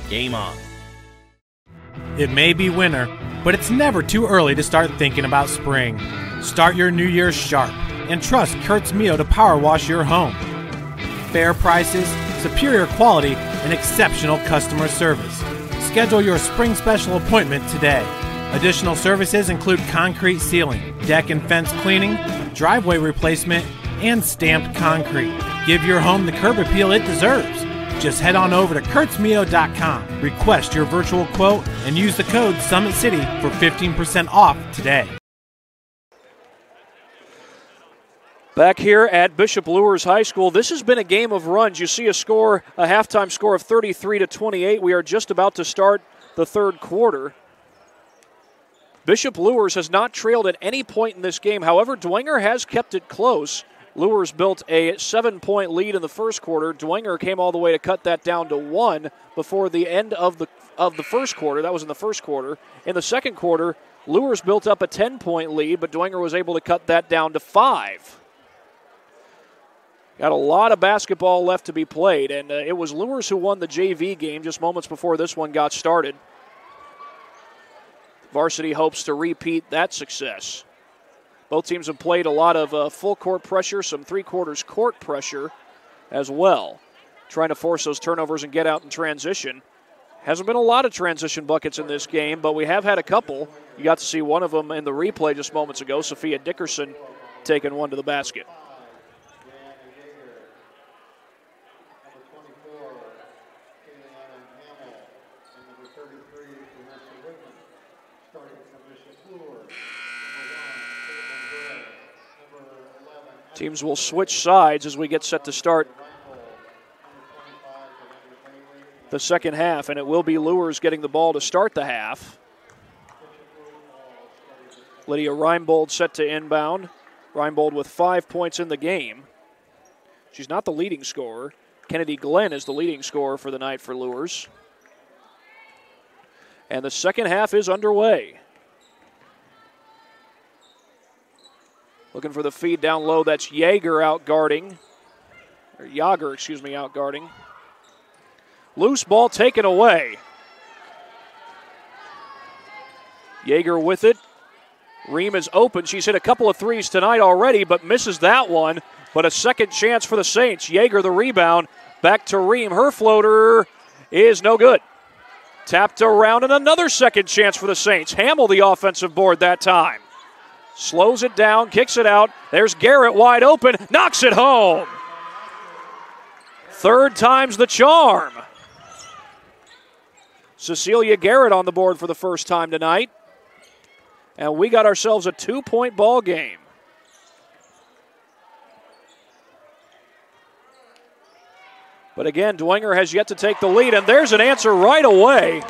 [SPEAKER 1] Game on.
[SPEAKER 8] It may be winter, but it's never too early to start thinking about spring. Start your new year sharp and trust Kurt's Mio to power wash your home. Fair prices, superior quality, and exceptional customer service. Schedule your spring special appointment today. Additional services include concrete sealing, deck and fence cleaning, driveway replacement, and stamped concrete. Give your home the curb appeal it deserves. Just head on over to kurtzmio.com, request your virtual quote, and use the code SummitCity for 15% off today.
[SPEAKER 9] Back here at Bishop Luers High School, this has been a game of runs. You see a halftime score of 33-28. We are just about to start the third quarter. Bishop Luers has not trailed at any point in this game. However, Dwenger has kept it close. Luers built a 7-point lead in the first quarter. Dwenger came all the way to cut that down to 1 before the end of the first quarter. That was in the first quarter. In the second quarter, Luers built up a 10-point lead, but Dwenger was able to cut that down to 5. Got a lot of basketball left to be played, and it was Luers who won the JV game just moments before this one got started. Varsity hopes to repeat that success. Both teams have played a lot of full court pressure, some three-quarters court pressure as well, trying to force those turnovers and get out in transition. Hasn't been a lot of transition buckets in this game, but we have had a couple. You got to see one of them in the replay just moments ago, Sophia Dickerson taking one to the basket. Teams will switch sides as we get set to start the second half, and it will be Luers getting the ball to start the half. Lydia Reinbold set to inbound. Reinbold with 5 points in the game. She's not the leading scorer. Kennedy Glenn is the leading scorer for the night for Luers. And the second half is underway. Looking for the feed down low. That's Jaeger out guarding. Or Jager, excuse me, out guarding. Loose ball taken away. Jaeger with it. Ream is open. She's hit a couple of threes tonight already, but misses that one. But a second chance for the Saints. Jaeger the rebound. Back to Ream. Her floater is no good. Tapped around, and another second chance for the Saints. Hamill the offensive board that time. Slows it down, kicks it out. There's Garrett wide open, knocks it home. Third time's the charm. Cecilia Garrett on the board for the first time tonight. And we got ourselves a 2-point ball game. But again, Dwenger has yet to take the lead, and there's an answer right away.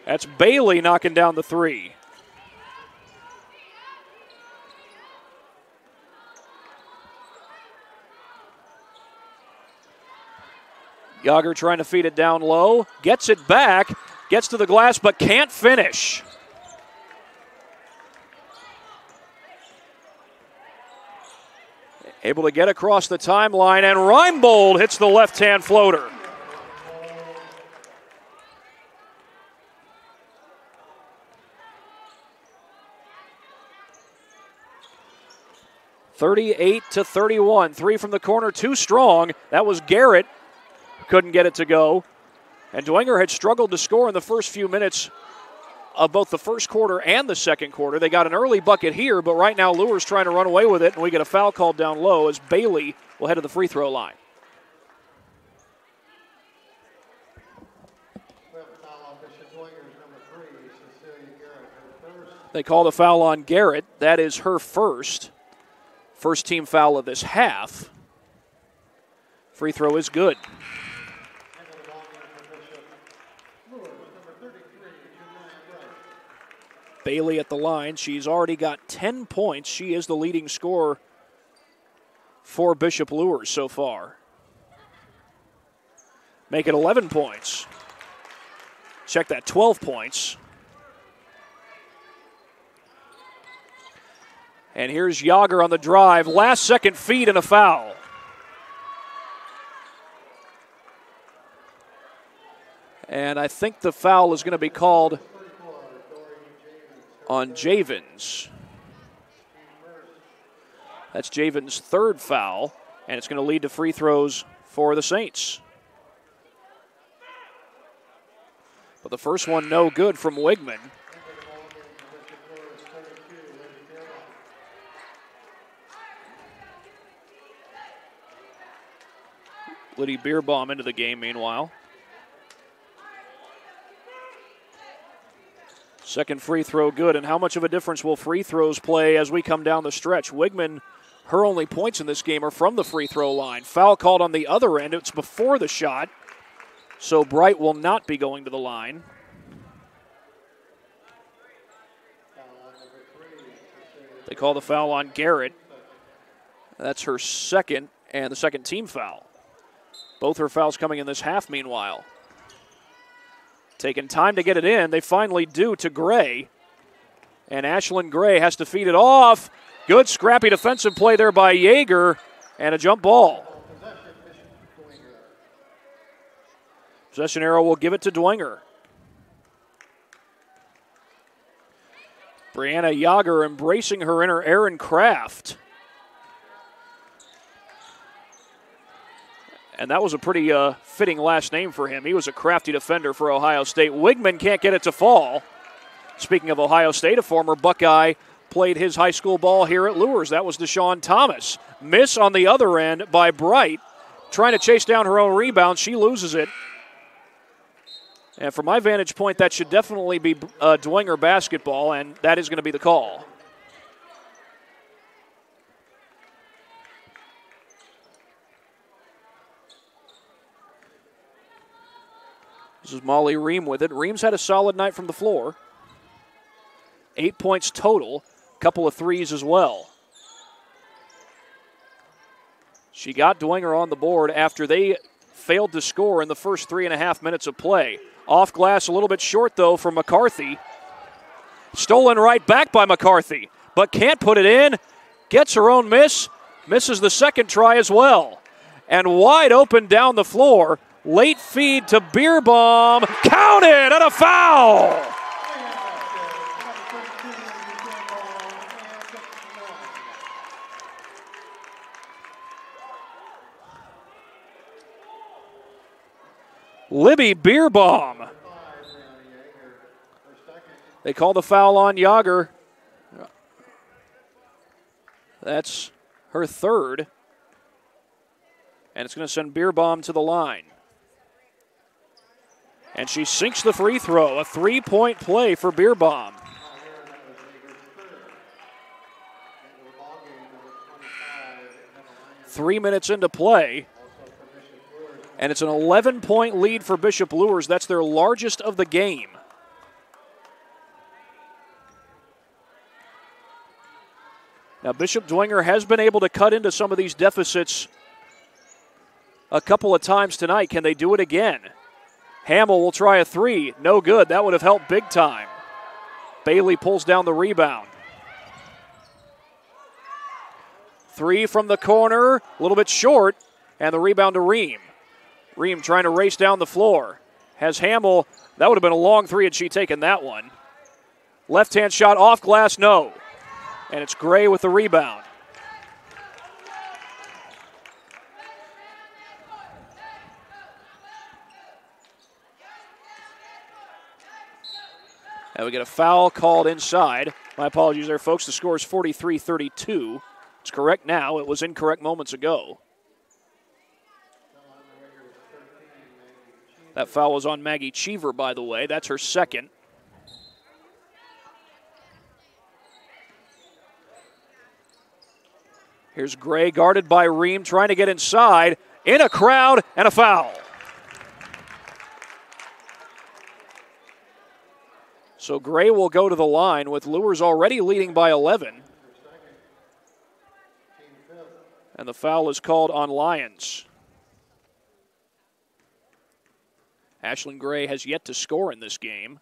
[SPEAKER 9] That's Bailey knocking down the three. Jager trying to feed it down low, gets it back, gets to the glass, but can't finish. Able to get across the timeline, and Reinbold hits the left-hand floater. (38-31). 3 from the corner, too strong. That was Garrett. Couldn't get it to go. And Dwenger had struggled to score in the first few minutes of both the first quarter and the second quarter. They got an early bucket here, but right now Luers trying to run away with it, and we get a foul called down low as Bailey will head to the free throw line.
[SPEAKER 12] We have a foul on Bishop Dwenger's number 3, Cecilia Garrett, her first.
[SPEAKER 9] They call the foul on Garrett. That is her first team foul of this half. Free throw is good. Bailey at the line. She's already got 10 points. She is the leading scorer for Bishop Luers so far. Make it 11 points. Check that, 12 points. And here's Yager on the drive. Last second feed and a foul. And I think the foul is going to be called on Javens. That's Javens' third foul, and it's going to lead to free throws for the Saints. But the first one no good from Wigman. Liddy Beerbaum into the game meanwhile. Second free throw good, and how much of a difference will free throws play as we come down the stretch? Wigman, her only points in this game are from the free throw line. Foul called on the other end. It's before the shot, so Bright will not be going to the line. They call the foul on Garrett. That's her second, and the second team foul. Both her fouls coming in this half meanwhile. Taking time to get it in. They finally do to Gray. And Ashlyn Gray has to feed it off. Good scrappy defensive play there by Yeager. And a jump ball. Possession arrow will give it to Dwenger. Brianna Yager embracing her inner Aaron Kraft. And that was a pretty fitting last name for him. He was a crafty defender for Ohio State. Wigman can't get it to fall. Speaking of Ohio State, a former Buckeye played his high school ball here at Luers. That was Deshaun Thomas. Miss on the other end by Bright. Trying to chase down her own rebound. She loses it. And from my vantage point, that should definitely be Dwenger basketball, and that is going to be the call. This is Molly Ream with it. Ream's had a solid night from the floor. 8 points total, a couple of threes as well. She got Dwenger on the board after they failed to score in the first 3.5 minutes of play. Off glass a little bit short, though, from McCarthy. Stolen right back by McCarthy, but can't put it in. Gets her own miss. Misses the second try as well. And wide open down the floor. Late feed to Beerbaum. Counted and a foul. Libby Beerbaum. They call the foul on Yager. That's her third. And it's going to send Beerbaum to the line. And she sinks the free throw. A 3-point play for Beerbaum. Three minutes into play. And it's an 11-point lead for Bishop Luers. That's their largest of the game. Now, Bishop Dwenger has been able to cut into some of these deficits a couple of times tonight. Can they do it again? Hamill will try a three. No good. That would have helped big time. Bailey pulls down the rebound. Three from the corner. A little bit short. And the rebound to Ream. Ream trying to race down the floor. Has Hamill. That would have been a long three had she taken that one. Left-hand shot off glass. No. And it's Gray with the rebound. And we get a foul called inside. My apologies there, folks. The score is 43-32. It's correct now. It was incorrect moments ago. That foul was on Maggie Cheever, by the way. That's her second. Here's Gray guarded by Ream, trying to get inside, in a crowd, and a foul. So Gray will go to the line with Luers already leading by 11. And the foul is called on Lyons. Ashlyn Gray has yet to score in this game,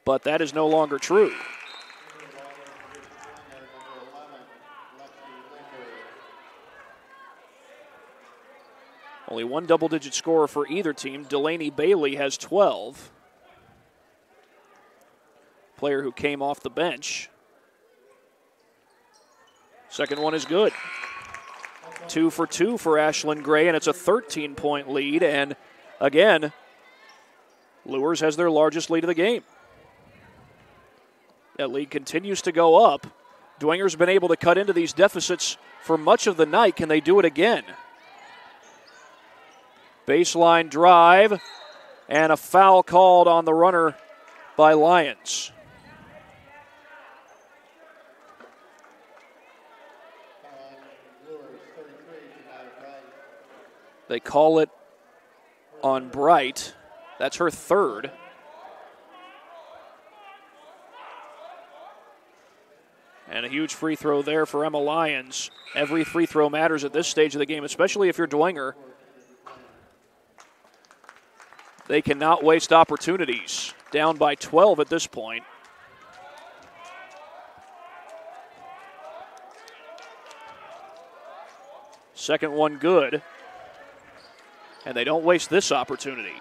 [SPEAKER 9] but that is no longer true. Only one double-digit scorer for either team. Delaney Bailey has 12. Player who came off the bench. Second one is good. 2 for 2 for Ashlyn Gray, and it's a 13-point lead. And again, Luers has their largest lead of the game. That lead continues to go up. Dwenger's been able to cut into these deficits for much of the night. Can they do it again? Baseline drive, and a foul called on the runner by Lyons. They call it on Bright. That's her third. And a huge free throw there for Emma Lyons. Every free throw matters at this stage of the game, especially if you're Dwenger. They cannot waste opportunities. Down by 12 at this point. Second one good. And they don't waste this opportunity.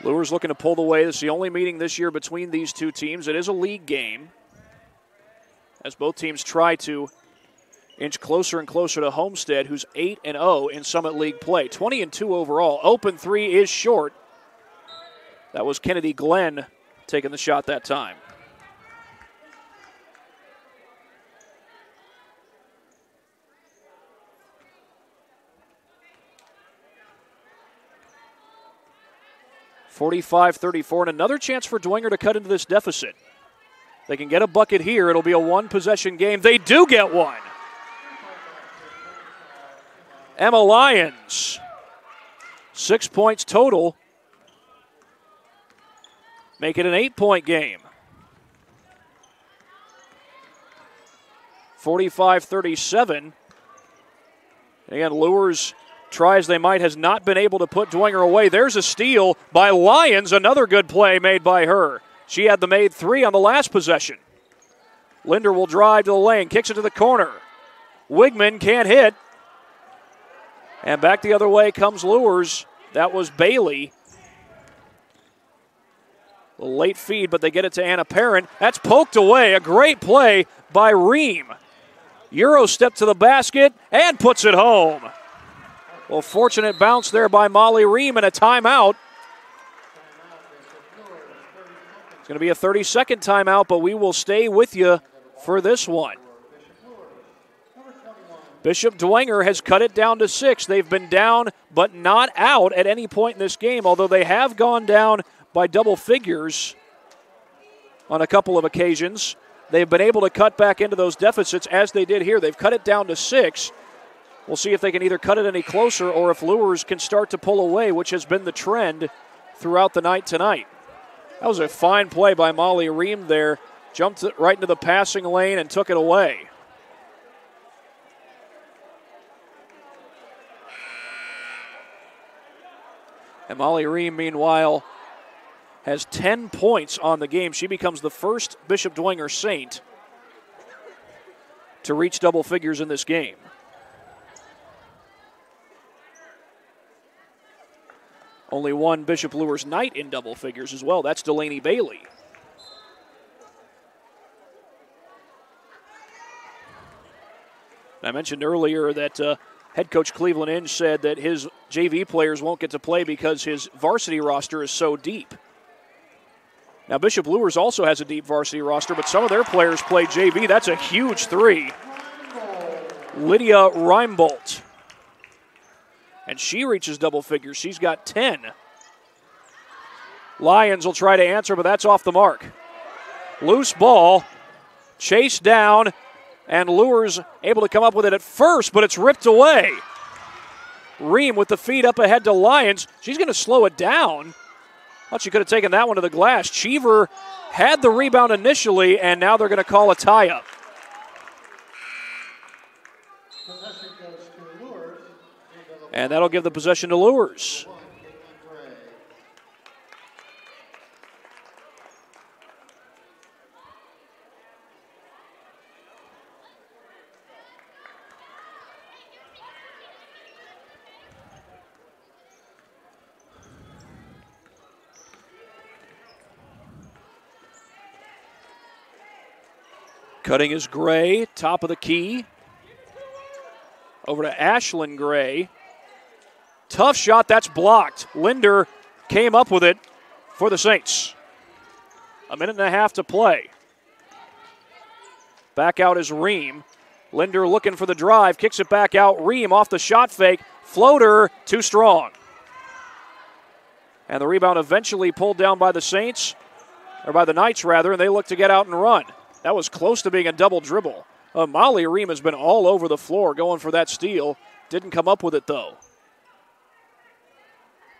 [SPEAKER 9] Luers looking to pull the way. This is the only meeting this year between these two teams. It is a league game, as both teams try to inch closer and closer to Homestead, who's 8-0 in Summit League play. 20-2 overall. Open three is short. That was Kennedy Glenn taking the shot that time. (45-34), and another chance for Dwenger to cut into this deficit. They can get a bucket here. It'll be a one-possession game. They do get one. Emma Lyons, 6 points total. Make it an 8-point game. 45-37. And Luers, try as they might, has not been able to put Dwenger away. There's a steal by Lyons. Another good play made by her. She had the made three on the last possession. Linder will drive to the lane, kicks it to the corner. Wigman can't hit. And back the other way comes Luers. That was Bailey. A late feed, but they get it to Anna Perrin. That's poked away. A great play by Ream. Euro step to the basket and puts it home. Well, fortunate bounce there by Molly Ream, and a timeout. It's going to be a 30-second timeout, but we will stay with you for this one. Bishop Dwenger has cut it down to 6. They've been down but not out at any point in this game, although they have gone down by double figures on a couple of occasions. They've been able to cut back into those deficits as they did here. They've cut it down to 6. We'll see if they can either cut it any closer or if Luers can start to pull away, which has been the trend throughout the night tonight. That was a fine play by Molly Ream there. Jumped right into the passing lane and took it away. And Molly Ream, meanwhile, has 10 points on the game. She becomes the first Bishop Dwenger Saint to reach double figures in this game. Only one Bishop Luers Knight in double figures as well. That's Delaney Bailey. I mentioned earlier that head coach Cleveland Inge said that his JV players won't get to play because his varsity roster is so deep. Now, Bishop Luers also has a deep varsity roster, but some of their players play JV. That's a huge three. Lydia Reimbold. And she reaches double figures. She's got 10. Lyons will try to answer, but that's off the mark. Loose ball. chased down, and Luers able to come up with it at first, but it's ripped away. Ream with the feed up ahead to Lyons. She's going to slow it down. Thought she could have taken that one to the glass. Cheever had the rebound initially, and now they're going to call a tie-up. And that'll give the possession to Luers. Cutting is Gray, top of the key. Over to Ashlyn Gray. Tough shot, that's blocked. Linder came up with it for the Saints. A minute and a half to play. Back out is Ream. Linder looking for the drive, kicks it back out. Ream off the shot fake. Floater, too strong. And the rebound eventually pulled down by the Saints, or by the Knights rather, and they look to get out and run. That was close to being a double dribble. Molly Ream has been all over the floor going for that steal. Didn't come up with it though.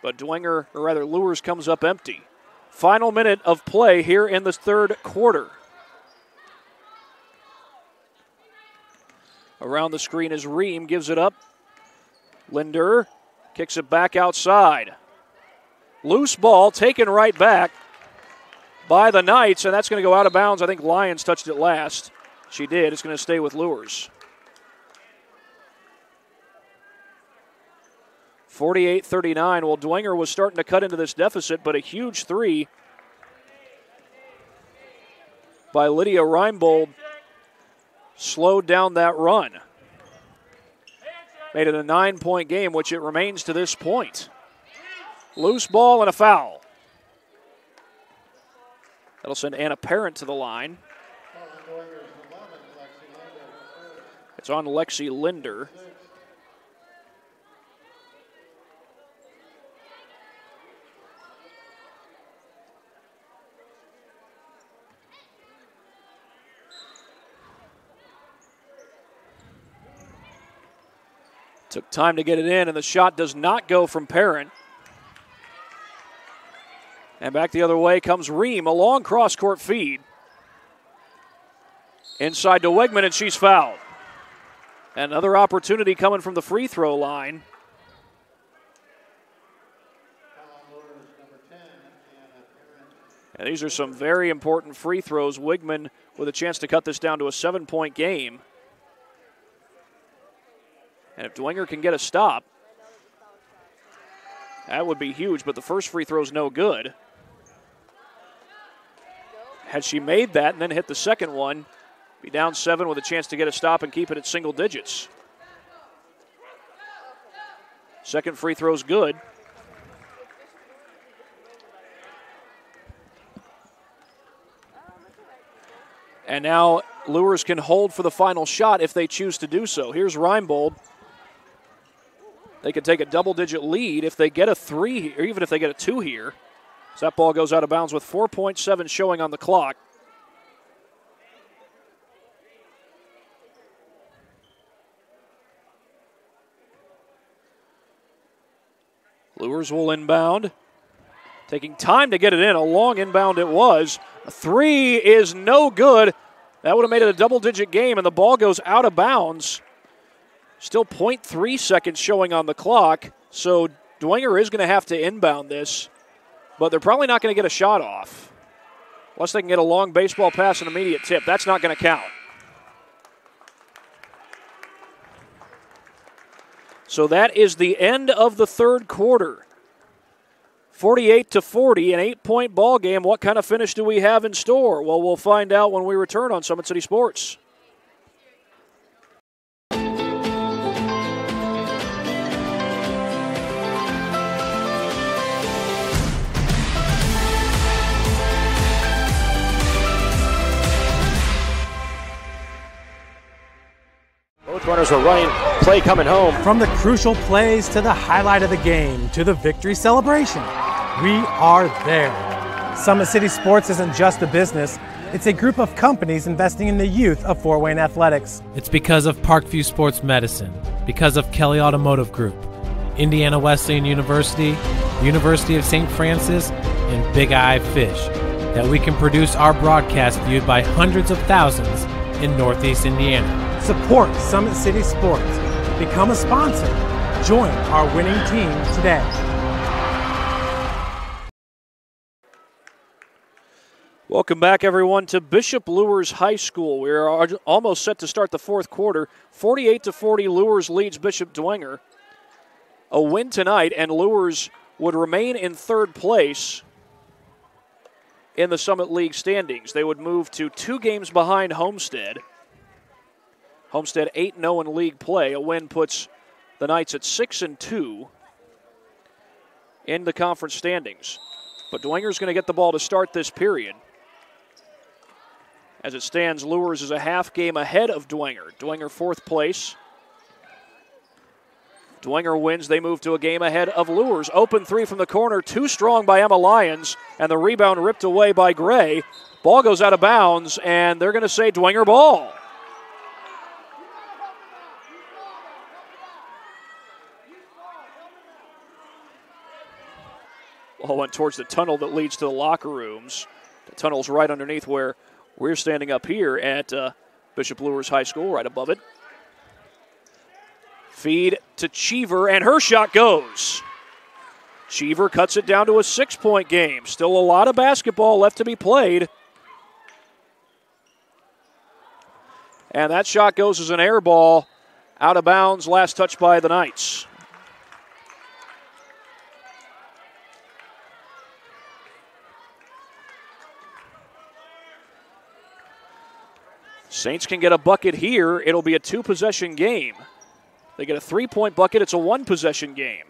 [SPEAKER 9] But Dwenger, or rather Luers, comes up empty. Final minute of play here in the third quarter. Around the screen is Ream, gives it up. Linder kicks it back outside. Loose ball taken right back by the Knights, and that's going to go out of bounds. I think Lyons touched it last. She did. It's going to stay with Luers. 48-39. Well, Dwenger was starting to cut into this deficit, but a huge three by Lydia Reinbold slowed down that run. Made it a 9-point game, which it remains to this point. Loose ball and a foul. That'll send Anna Parent to the line. It's on Lexi Linder. Took time to get it in, and the shot does not go from Parent. And back the other way comes Ream, a long cross-court feed. Inside to Wegman, and she's fouled. Another opportunity coming from the free throw line. And these are some very important free throws. Wegman with a chance to cut this down to a 7-point game. And if Dwenger can get a stop, that would be huge, but the first free throw is no good. Had she made that and then hit the second one, be down 7 with a chance to get a stop and keep it at single digits. Second free throw's good. And now Luers can hold for the final shot if they choose to do so. Here's Reinbold. They could take a double-digit lead if they get a 3, or even if they get a 2 here. So that ball goes out of bounds with 4.7 showing on the clock. Luers will inbound. Taking time to get it in. A long inbound it was. A 3 is no good. That would have made it a double-digit game, and the ball goes out of bounds. Still 0.3 seconds showing on the clock, so Dwenger is going to have to inbound this, but they're probably not going to get a shot off unless they can get a long baseball pass and immediate tip. That's not going to count. So that is the end of the third quarter. 48-40, an 8-point ball game. What kind of finish do we have in store? Well, we'll find out when we return on Summit City Sports. Both runners are running, play coming home.
[SPEAKER 10] From the crucial plays to the highlight of the game to the victory celebration, we are there. Summit City Sports isn't just a business, It's a group of companies investing in the youth of Fort Wayne athletics.
[SPEAKER 8] It's because of Parkview Sports Medicine, because of Kelly Automotive Group, Indiana Wesleyan University, University of St. Francis, and Big Eye Fish, that we can produce our broadcast viewed by hundreds of thousands in Northeast Indiana.
[SPEAKER 10] Support Summit City Sports. Become a sponsor. Join our winning team today.
[SPEAKER 9] Welcome back, everyone, to Bishop Luers High School. We are almost set to start the fourth quarter. 48-40, Luers leads Bishop Dwenger. A win tonight, and Luers would remain in third place in the Summit League standings. They would move to 2 games behind Homestead. Homestead 8-0 in league play. A win puts the Knights at 6-2 in the conference standings. But Dwenger's going to get the ball to start this period. As it stands, Luers is a half game ahead of Dwenger. Dwenger fourth place. Dwenger wins. They move to a game ahead of Luers. Open three from the corner. Too strong by Emma Lyons. And the rebound ripped away by Gray. Ball goes out of bounds, and they're going to say Dwenger ball. Ball went towards the tunnel that leads to the locker rooms. The tunnel's right underneath where we're standing up here at Bishop Luers High School, right above it. Feed to Cheever, and her shot goes. Cheever cuts it down to a 6-point game. Still a lot of basketball left to be played. And that shot goes as an air ball, out of bounds, last touch by the Knights. Saints can get a bucket here. It'll be a 2-possession game. They get a 3-point bucket. It's a 1-possession game.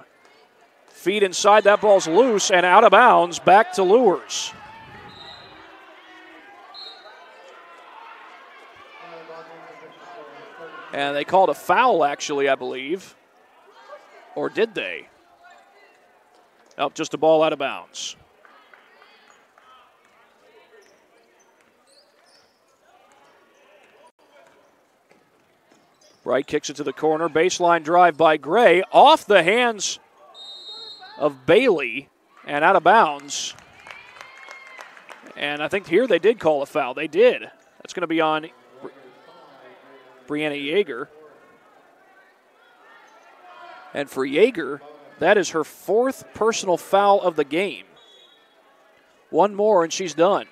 [SPEAKER 9] Feed inside. That ball's loose and out of bounds. Back to Luers. And they called a foul, actually, I believe. Or did they? Nope, just a ball out of bounds. Bright kicks it to the corner. Baseline drive by Gray. Off the hands of Bailey and out of bounds. And I think here they did call a foul. They did. That's going to be on Brianna Yeager. And for Yeager, that is her 4th personal foul of the game. One more and she's done.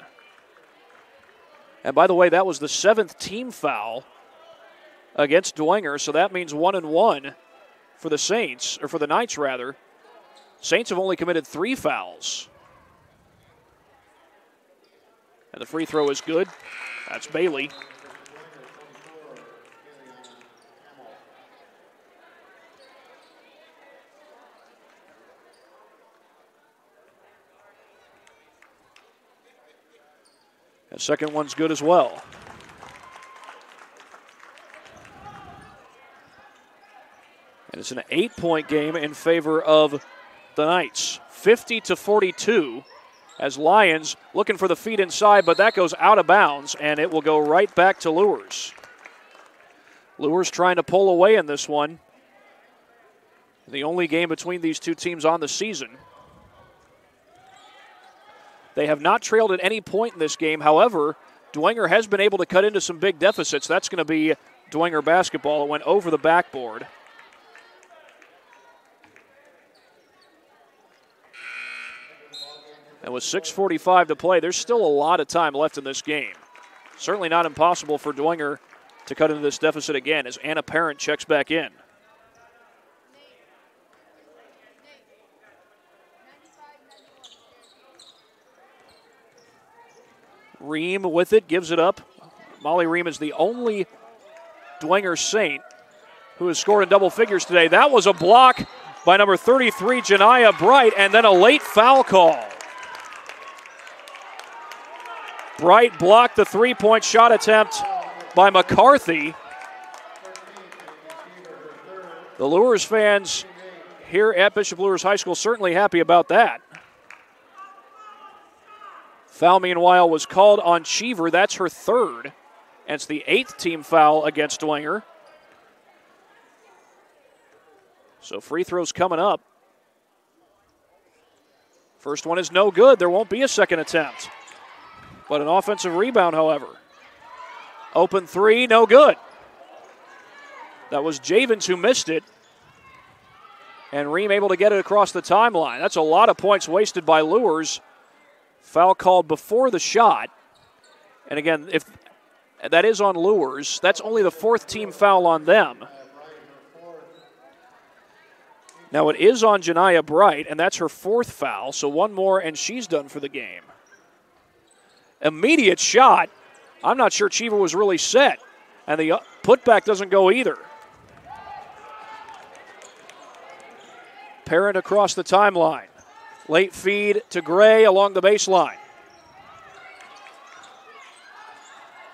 [SPEAKER 9] And by the way, that was the 7th team foul against Dwenger, so that means 1-1 for the Saints, or for the Knights rather. Saints have only committed 3 fouls. And the free throw is good. That's Bailey. The second one's good as well. And it's an 8-point game in favor of the Knights. 50-42 as Lions looking for the feed inside, but that goes out of bounds, and it will go right back to Luers. Luers trying to pull away in this one. The only game between these two teams on the season. They have not trailed at any point in this game. However, Dwenger has been able to cut into some big deficits. That's going to be Dwenger basketball. It went over the backboard. And with 6:45 to play, there's still a lot of time left in this game. Certainly not impossible for Dwenger to cut into this deficit again as Anna Parent checks back in. Ream with it, gives it up. Molly Ream is the only Dwenger Saint who has scored in double figures today. That was a block by number 33, Janiyah Bright, and then a late foul call. Bright blocked the three-point shot attempt by McCarthy. The Luers fans here at Bishop Luers High School certainly happy about that. Foul, meanwhile, was called on Cheever. That's her third. And it's the 8th team foul against Dwenger. So free throws coming up. First one is no good. There won't be a second attempt. But an offensive rebound, however. Open three, no good. That was Javens who missed it. And Ream able to get it across the timeline. That's a lot of points wasted by Luers. Foul called before the shot. And again, if that is on Luers, that's only the 4th team foul on them. Now it is on Janiyah Bright, and that's her 4th foul, so one more and she's done for the game. Immediate shot. I'm not sure Cheever was really set, and the putback doesn't go either. Parent across the timeline. Late feed to Gray along the baseline.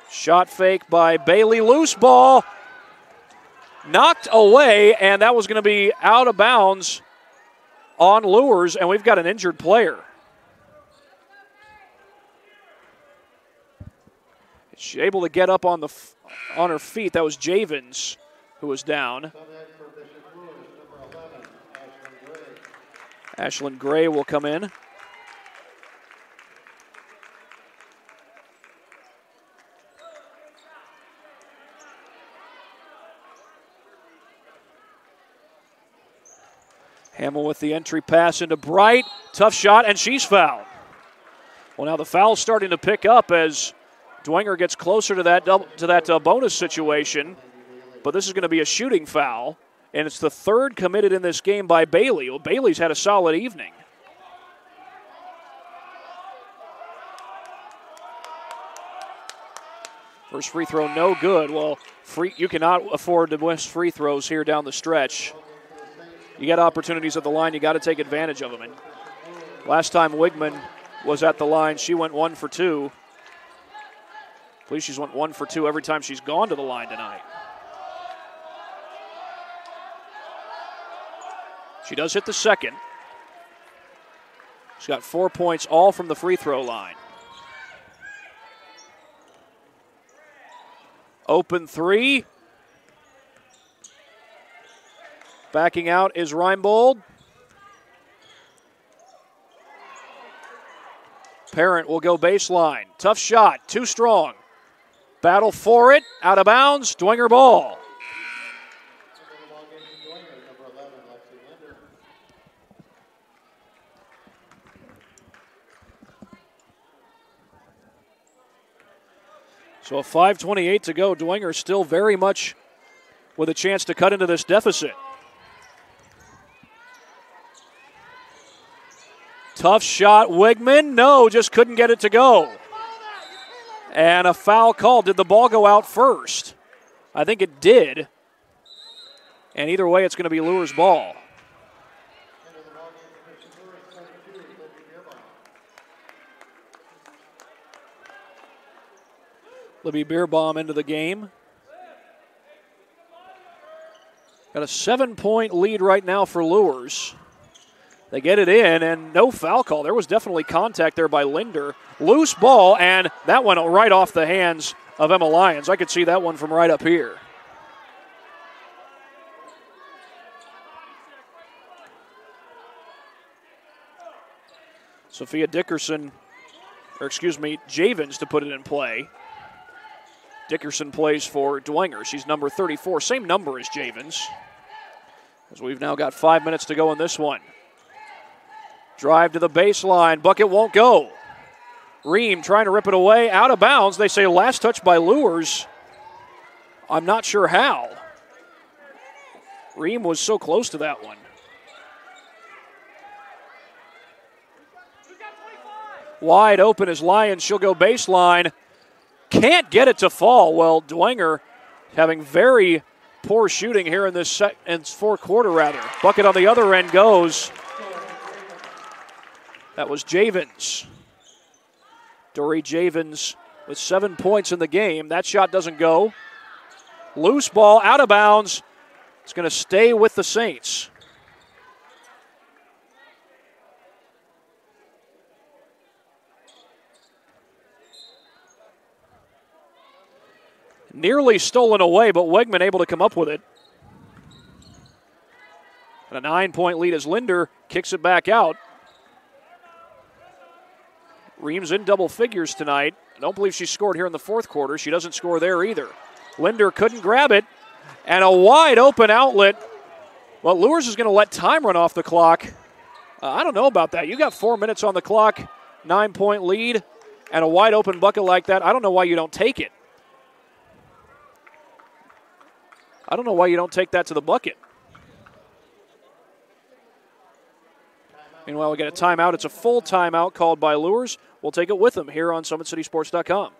[SPEAKER 9] Shot fake by Bailey. Loose ball. Knocked away, and that was going to be out of bounds on Luers, and we've got an injured player. She's able to get up on her feet. That was Javens who was down. Ashlyn Gray will come in. Hamill with the entry pass into Bright. Tough shot, and she's fouled. Well, now the foul's starting to pick up as Dwenger gets closer to that bonus situation. But this is going to be a shooting foul, and it's the 3rd committed in this game by Bailey. Well, Bailey's had a solid evening. First free throw, no good. Well, you cannot afford to miss free throws here down the stretch. You get opportunities at the line, you got to take advantage of them. And last time Wigman was at the line, she went 1 for 2. I believe she's went 1 for 2 every time she's gone to the line tonight. She does hit the second. She's got 4 points, all from the free throw line. Open three. Backing out is Reinbold. Parent will go baseline. Tough shot, too strong. Battle for it, out of bounds, Dwenger ball. So a 5:28 to go. Dwenger still very much with a chance to cut into this deficit. Tough shot, Wigman. No, just couldn't get it to go. And a foul call. Did the ball go out first? I think it did. And either way, it's going to be Luers' ball. Libby Beerbaum into the game. Got a 7-point lead right now for Luers. They get it in, and no foul call. There was definitely contact there by Linder. Loose ball, and that went right off the hands of Emma Lyons. I could see that one from right up here. Sophia Dickerson, Javens to put it in play. Dickerson plays for Dwenger. She's number 34, same number as Javens. As we've now got 5 minutes to go in this one. Drive to the baseline. Bucket won't go. Ream trying to rip it away. Out of bounds. They say last touch by Luers. I'm not sure how. Ream was so close to that one. Wide open is Lyons. She'll go baseline. Can't get it to fall. Well, Dwenger having very poor shooting here in this fourth quarter, rather. Bucket on the other end goes. That was Javens. Dory Javens with 7 points in the game. That shot doesn't go. Loose ball, out of bounds. It's going to stay with the Saints. Nearly stolen away, but Wegman able to come up with it. And a 9-point lead as Linder kicks it back out. Reams in double figures tonight. I don't believe she scored here in the fourth quarter. She doesn't score there either. Linder couldn't grab it. And a wide open outlet. Well, Luers is going to let time run off the clock. I don't know about that. You got 4 minutes on the clock, 9-point lead, and a wide open bucket like that. I don't know why you don't take it. I don't know why you don't take that to the bucket. Meanwhile, we get a timeout. It's a full timeout called by Luers. We'll take it with them here on SummitCitySports.com.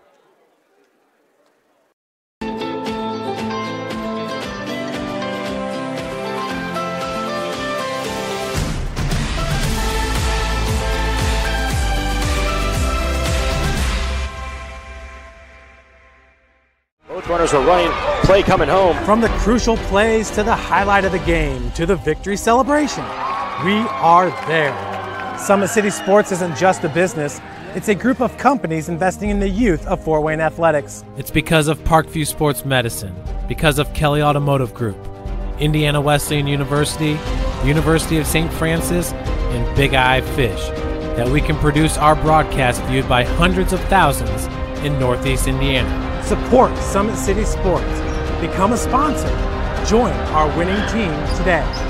[SPEAKER 13] Both runners are running, play coming home.
[SPEAKER 10] From the crucial plays to the highlight of the game to the victory celebration, we are there. Summit City Sports isn't just a business, it's a group of companies investing in the youth of Fort Wayne athletics.
[SPEAKER 8] It's because of Parkview Sports Medicine, because of Kelly Automotive Group, Indiana Wesleyan University, the University of St. Francis, and Big Eye Fish, that we can produce our broadcast viewed by hundreds of thousands in Northeast Indiana.
[SPEAKER 10] Support Summit City Sports. Become a sponsor. Join our winning team today.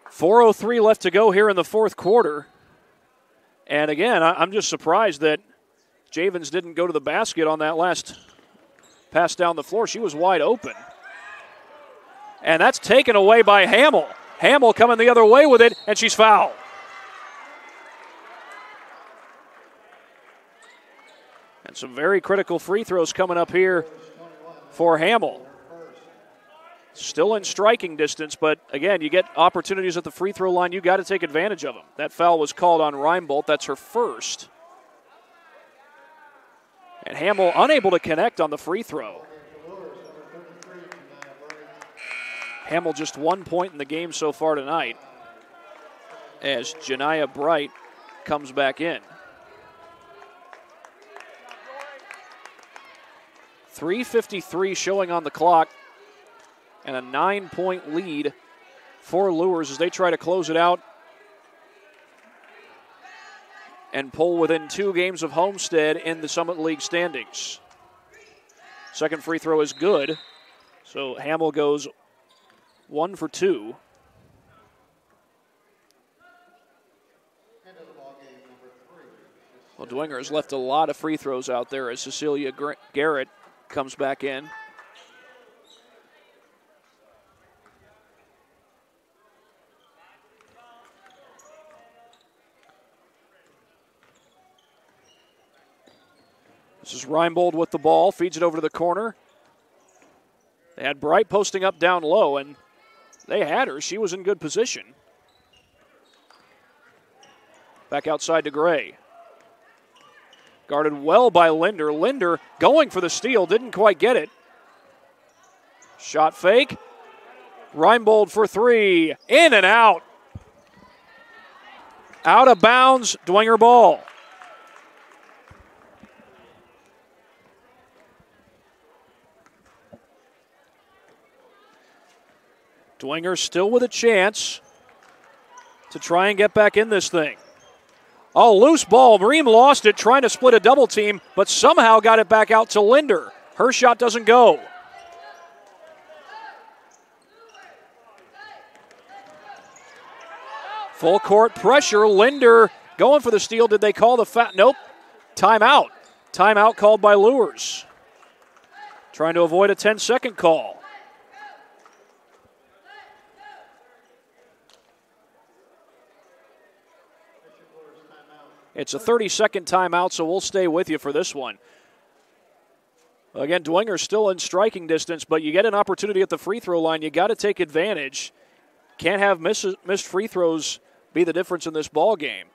[SPEAKER 9] .403 left to go here in the fourth quarter. And again, I'm just surprised that Javens didn't go to the basket on that last pass down the floor. She was wide open. And that's taken away by Hamill. Hamill coming the other way with it, and she's fouled. And some very critical free throws coming up here for Hamill. Still in striking distance, but again, you get opportunities at the free throw line, you got to take advantage of them. That foul was called on Reinbold. That's her first. And Hamill unable to connect on the free throw. Hamill just 1 point in the game so far tonight as Janiah Bright comes back in. 3:53 showing on the clock, and a 9-point lead for Luers as they try to close it out and pull within 2 games of Homestead in the Summit League standings. Second free throw is good, so Hamill goes 1 for 2. Well, Dwenger has left a lot of free throws out there as Cecilia Garrett comes back in. This is Reinbold with the ball, feeds it over to the corner. They had Bright posting up down low, and they had her. She was in good position. Back outside to Gray. Guarded well by Linder. Linder going for the steal, didn't quite get it. Shot fake. Reinbold for 3. In and out. Out of bounds, Dwenger ball. Dwenger still with a chance to try and get back in this thing. Oh, loose ball. Ream lost it, trying to split a double team, but somehow got it back out to Linder. Her shot doesn't go. Full court pressure. Linder going for the steal. Did they call the foul? Nope. Timeout. Timeout called by Luers. Trying to avoid a 10-second call. It's a 30-second timeout, so we'll stay with you for this one. Again, Dwenger's still in striking distance, but you get an opportunity at the free throw line. You got to take advantage. Can't have missed free throws be the difference in this ball game.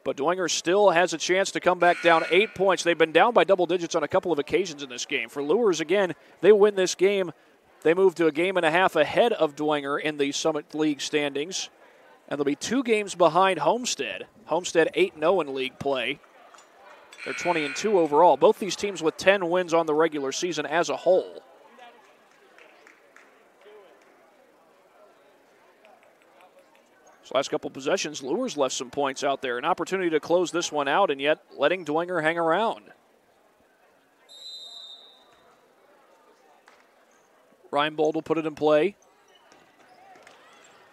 [SPEAKER 9] But Dwenger still has a chance to come back down 8 points. They've been down by double digits on a couple of occasions in this game. For Luers, again, they win this game. They move to a game and a half ahead of Dwenger in the Summit League standings. And they'll be 2 games behind Homestead. Homestead 8-0 in league play. They're 20-2 overall. Both these teams with 10 wins on the regular season as a whole. This last couple possessions, Luers left some points out there. An opportunity to close this one out, and yet letting Dwenger hang around. Reinbold will put it in play.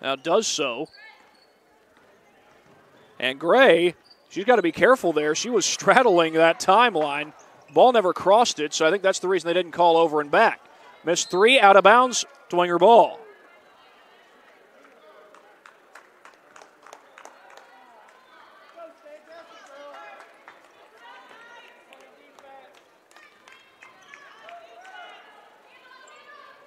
[SPEAKER 9] Now does so. And Gray, she's got to be careful there. She was straddling that timeline. Ball never crossed it, so I think that's the reason they didn't call over and back. Missed 3, out of bounds, Dwenger ball.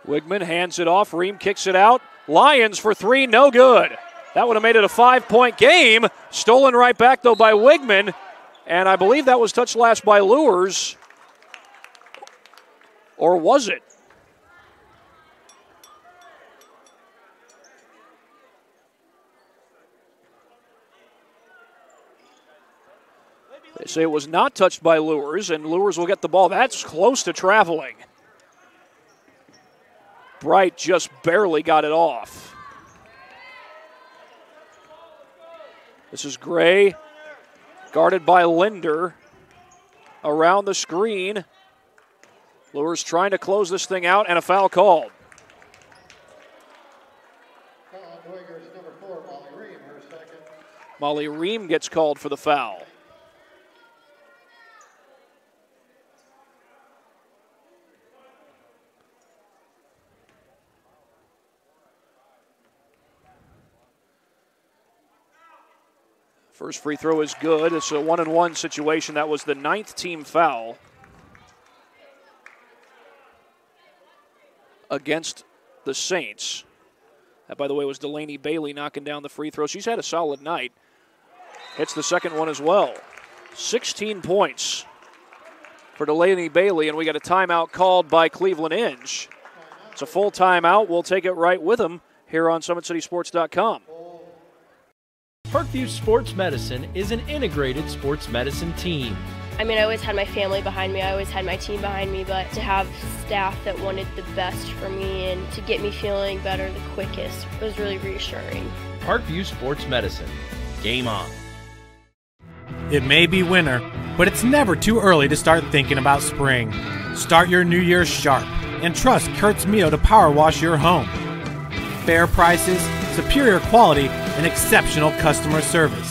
[SPEAKER 9] Wigman hands it off. Ream kicks it out. Lions for 3, no good. That would have made it a 5-point game. Stolen right back, though, by Wigman. And I believe that was touched last by Luers. Or was it? They say it was not touched by Luers, and Luers will get the ball. That's close to traveling. Bright just barely got it off. This is Gray, guarded by Linder. Around the screen. Luers trying to close this thing out, and a foul called. Molly Ream gets called for the foul. First free throw is good. It's a 1-and-1 situation. That was the 9th team foul against the Saints. That, by the way, was Delaney Bailey knocking down the free throw. She's had a solid night. Hits the second one as well. 16 points for Delaney Bailey, and we got a timeout called by Cleveland Inge. It's a full timeout. We'll take it right with them here on SummitCitySports.com.
[SPEAKER 1] Parkview Sports Medicine is an integrated sports medicine team.
[SPEAKER 11] I mean, I always had my family behind me. I always had my team behind me, but to have staff that wanted the best for me and to get me feeling better the quickest was really reassuring.
[SPEAKER 1] Parkview Sports Medicine. Game on.
[SPEAKER 8] It may be winter, but it's never too early to start thinking about spring. Start your new year sharp and trust Kurt's Mio to power wash your home. Fair prices, superior quality, and exceptional customer service.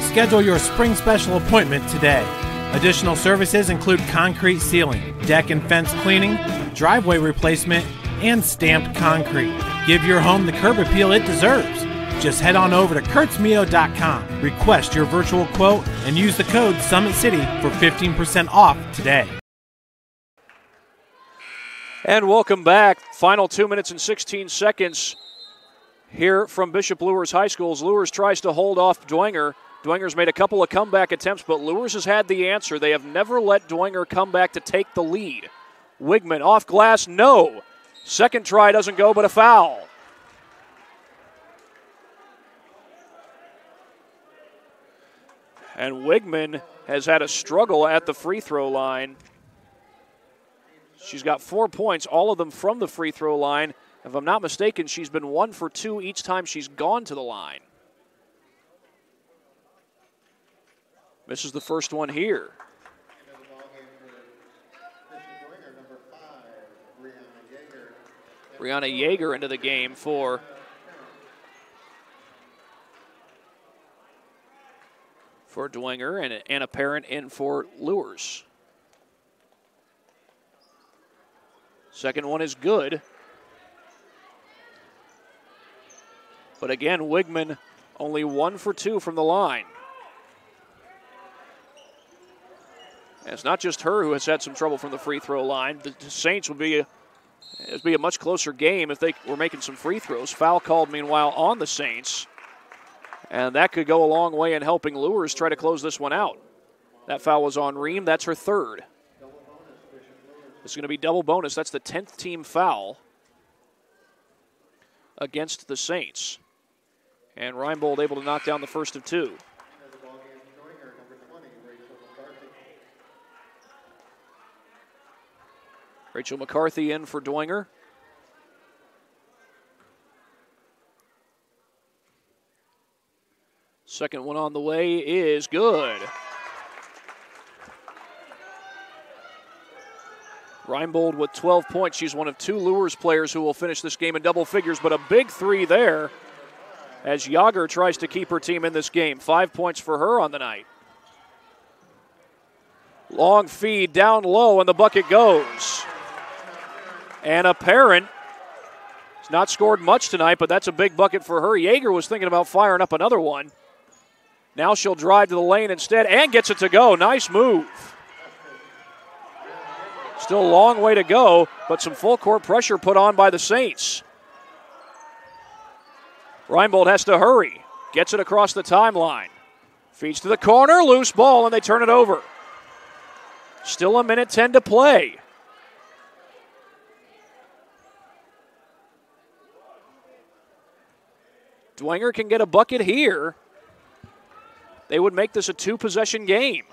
[SPEAKER 8] Schedule your spring special appointment today. Additional services include concrete sealing, deck and fence cleaning, driveway replacement, and stamped concrete. Give your home the curb appeal it deserves. Just head on over to kurtzmio.com, request your virtual quote, and use the code SummitCity for 15% off today.
[SPEAKER 9] And welcome back. Final 2 minutes and 16 seconds here from Bishop Luers High School. Luers tries to hold off Dwenger. Dwenger's made a couple of comeback attempts, but Luers has had the answer. They have never let Dwenger come back to take the lead. Wigman off glass, no. Second try doesn't go, but a foul. And Wigman has had a struggle at the free throw line. She's got 4 points, all of them from the free throw line. If I'm not mistaken, she's been 1 for 2 each time she's gone to the line. Misses the first one here. Brianna Yeager into the game for Dwenger, and Anna Parent in for Luers. Second one is good. But again, Wigman only 1 for 2 from the line. And it's not just her who has had some trouble from the free throw line. The Saints would be a much closer game if they were making some free throws. Foul called, meanwhile, on the Saints. And that could go a long way in helping Luers try to close this one out. That foul was on Ream. That's her third. It's going to be double bonus. That's the 10th team foul against the Saints. And Reinbold able to knock down the first of 2. Rachel McCarthy in for Dwenger. Second one on the way is good. Reinbold with 12 points. She's one of 2 Luers players who will finish this game in double figures, but a big 3 there as Yager tries to keep her team in this game. 5 points for her on the night. Long feed down low, and the bucket goes. And a parent has not scored much tonight, but that's a big bucket for her. Yager was thinking about firing up another one. Now she'll drive to the lane instead and gets it to go. Nice move. Still a long way to go, but some full court pressure put on by the Saints. Reinbold has to hurry. Gets it across the timeline. Feeds to the corner, loose ball, and they turn it over. Still a minute 10 to play. Dwenger can get a bucket here. They would make this a 2-possession game.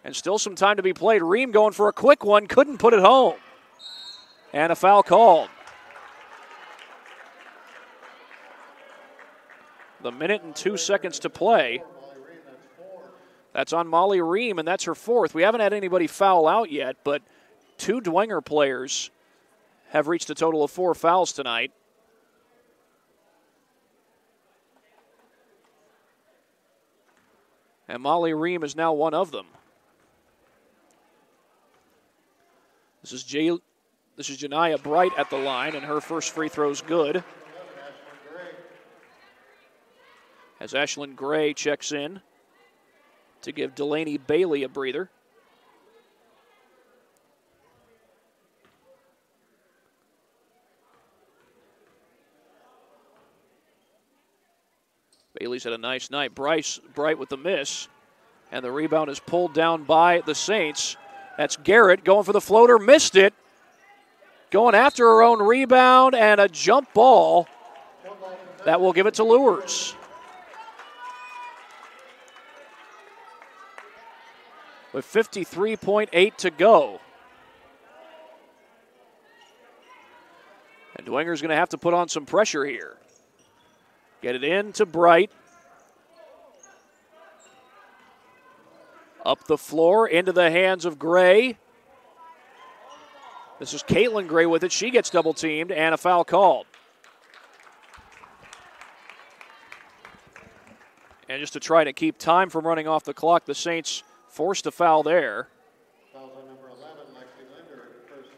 [SPEAKER 9] And still some time to be played. Ream going for a quick one, couldn't put it home. And a foul called. The minute and 2 seconds to play. That's on Molly Ream, and that's her 4th. We haven't had anybody foul out yet, but 2 Dwenger players have reached a total of 4 fouls tonight. And Molly Ream is now one of them. This is Janiah Bright at the line, and her first free throw's good. As Ashlyn Gray checks in to give Delaney Bailey a breather. Bailey's had a nice night. Bright with the miss. And the rebound is pulled down by the Saints. That's Garrett going for the floater, missed it. Going after her own rebound and a jump ball. That will give it to Luers. With 53.8 to go. And Dwenger's going to have to put on some pressure here. Get it in to Bright. Up the floor, into the hands of Gray. This is Caitlin Gray with it. She gets double teamed and a foul called. And just to try to keep time from running off the clock, the Saints forced a foul there.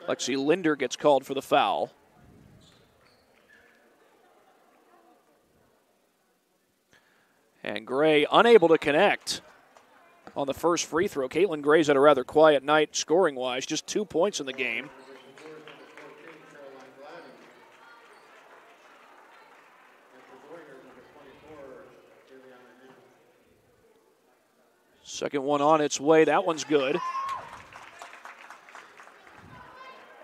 [SPEAKER 9] Lexi Linder gets called for the foul. And Gray unable to connect on the first free throw. Caitlin Gray's had a rather quiet night scoring-wise, just 2 points in the game. Second one on its way. That one's good.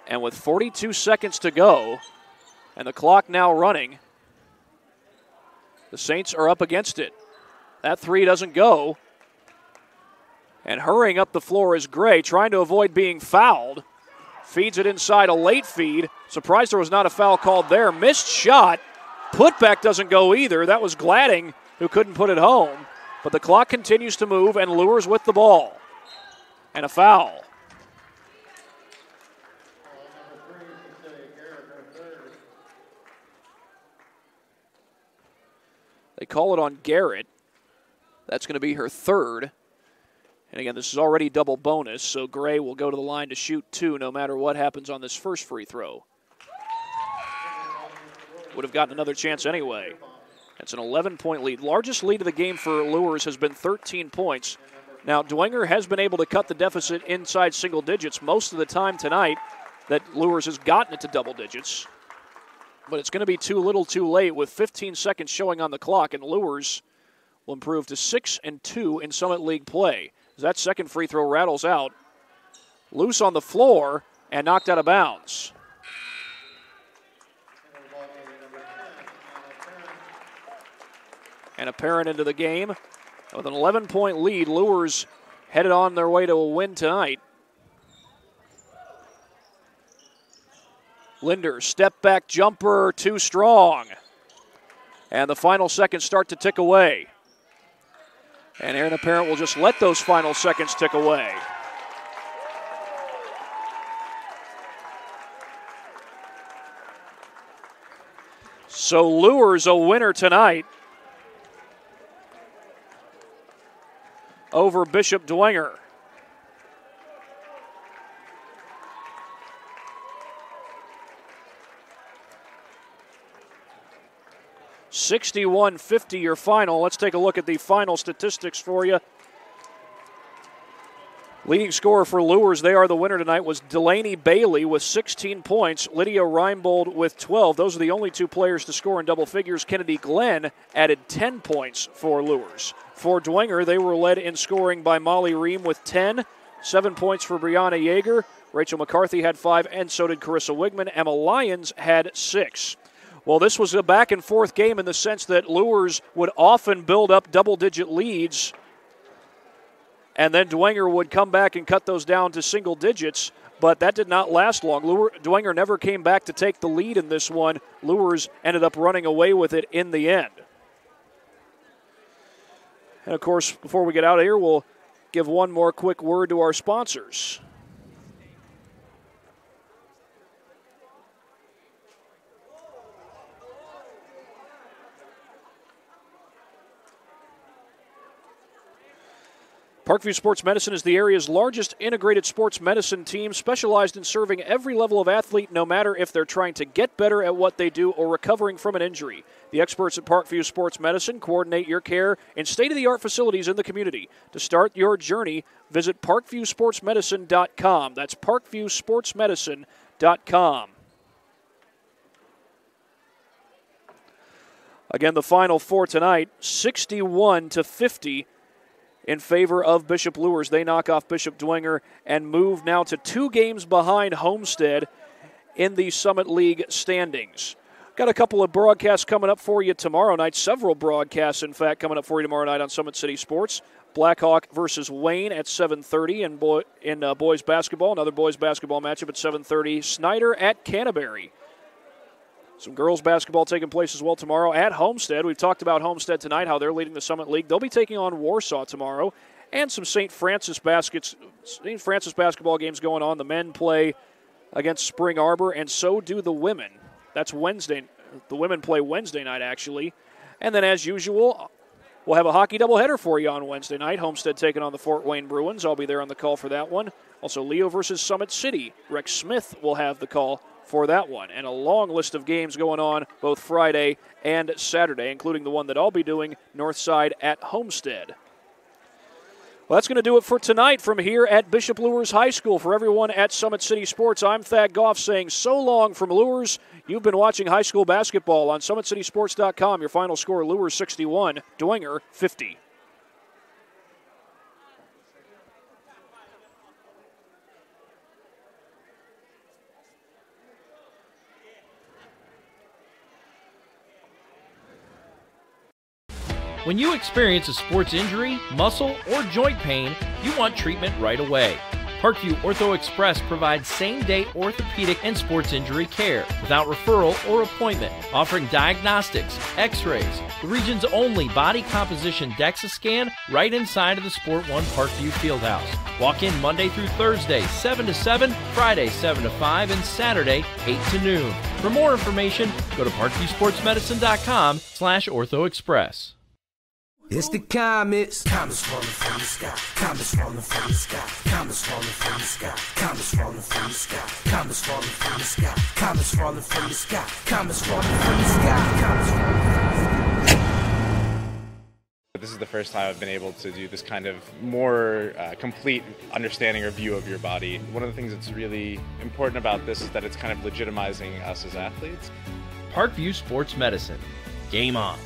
[SPEAKER 9] And with 42 seconds to go, and the clock now running, the Saints are up against it. That 3 doesn't go. And hurrying up the floor is Gray, trying to avoid being fouled. Feeds it inside, a late feed. Surprised there was not a foul called there. Missed shot. Putback doesn't go either. That was Gladding who couldn't put it home. But the clock continues to move, and Luers with the ball. And a foul. They call it on Garrett. That's going to be her 3rd. And again, this is already double bonus, so Gray will go to the line to shoot 2 no matter what happens on this first free throw. Would have gotten another chance anyway. That's an 11-point lead. Largest lead of the game for Luers has been 13 points. Now, Dwenger has been able to cut the deficit inside single digits most of the time tonight that Luers has gotten it to double digits. But it's going to be too little too late with 15 seconds showing on the clock, and Luers will improve to 6-2 in Summit League play. As that second free throw rattles out, loose on the floor and knocked out of bounds. And a parent into the game. With an 11-point lead, Luers headed on their way to a win tonight. Linder, step back jumper, too strong. And the final seconds start to tick away. And Aaron Apparent will just let those final seconds tick away. So Luers a winner tonight over Bishop Dwenger. (61-50) your final. Let's take a look at the final statistics for you. Leading scorer for Luers, they are the winner tonight, was Delaney Bailey with 16 points. Lydia Reinbold with 12. Those are the only two players to score in double figures. Kennedy Glenn added 10 points for Luers. For Dwenger, they were led in scoring by Molly Ream with 10. 7 points for Brianna Yeager. Rachel McCarthy had 5, and so did Carissa Wigman. Emma Lyons had 6. Well, this was a back-and-forth game in the sense that Luers would often build up double-digit leads, and then Dwenger would come back and cut those down to single digits, but that did not last long. Dwenger never came back to take the lead in this one. Luers ended up running away with it in the end. And, of course, before we get out of here, we'll give one more quick word to our sponsors. Parkview Sports Medicine is the area's largest integrated sports medicine team, specialized in serving every level of athlete, no matter if they're trying to get better at what they do or recovering from an injury. The experts at Parkview Sports Medicine coordinate your care in state-of-the-art facilities in the community. To start your journey, visit parkviewsportsmedicine.com. That's parkviewsportsmedicine.com. Again, the final for tonight, 61-50. In favor of Bishop Luers. They knock off Bishop Dwenger and move now to 2 games behind Homestead in the Summit League standings. Got a couple of broadcasts coming up for you tomorrow night. Several broadcasts, in fact, coming up for you tomorrow night on Summit City Sports. Blackhawk versus Wayne at 7:30 in boys basketball. Another boys basketball matchup at 7:30. Snyder at Canterbury. Some girls basketball taking place as well tomorrow at Homestead. We've talked about Homestead tonight, how they're leading the Summit League. They'll be taking on Warsaw tomorrow. And some St. Francis basketball games going on. The men play against Spring Arbor, and so do the women. That's Wednesday. The women play Wednesday night, actually. And then, as usual, we'll have a hockey doubleheader for you on Wednesday night. Homestead taking on the Fort Wayne Bruins. I'll be there on the call for that one. Also, Leo versus Summit City. Rex Smith will have the call for that one. And a long list of games going on both Friday and Saturday, including the one that I'll be doing, Northside at Homestead. Well, that's going to do it for tonight from here at Bishop Luers High School. For everyone at Summit City Sports, I'm Thad Goff saying so long from Luers. You've been watching high school basketball on SummitCitySports.com. Your final score, Luers 61, Dwenger 50.
[SPEAKER 1] When you experience a sports injury, muscle, or joint pain, you want treatment right away. Parkview Ortho Express provides same-day orthopedic and sports injury care without referral or appointment, offering diagnostics, x-rays, the region's only body composition DEXA scan right inside of the Sport One Parkview Fieldhouse. Walk in Monday through Thursday, 7 to 7, Friday, 7 to 5, and Saturday, 8 to noon. For more information, go to parkviewsportsmedicine.com/orthoexpress.
[SPEAKER 2] It's the comets. Comets falling from the sky. Comets falling from the sky. Comets falling from the sky. Comets falling from the sky. Comets falling from the sky. Comets falling from the sky. Comets falling from the sky. Comets falling from the sky.
[SPEAKER 3] This is the first time I've been able to do this kind of more complete understanding or view of your body. One of the things that's really important about this is that it's kind of legitimizing us as athletes.
[SPEAKER 1] Parkview Sports Medicine. Game on.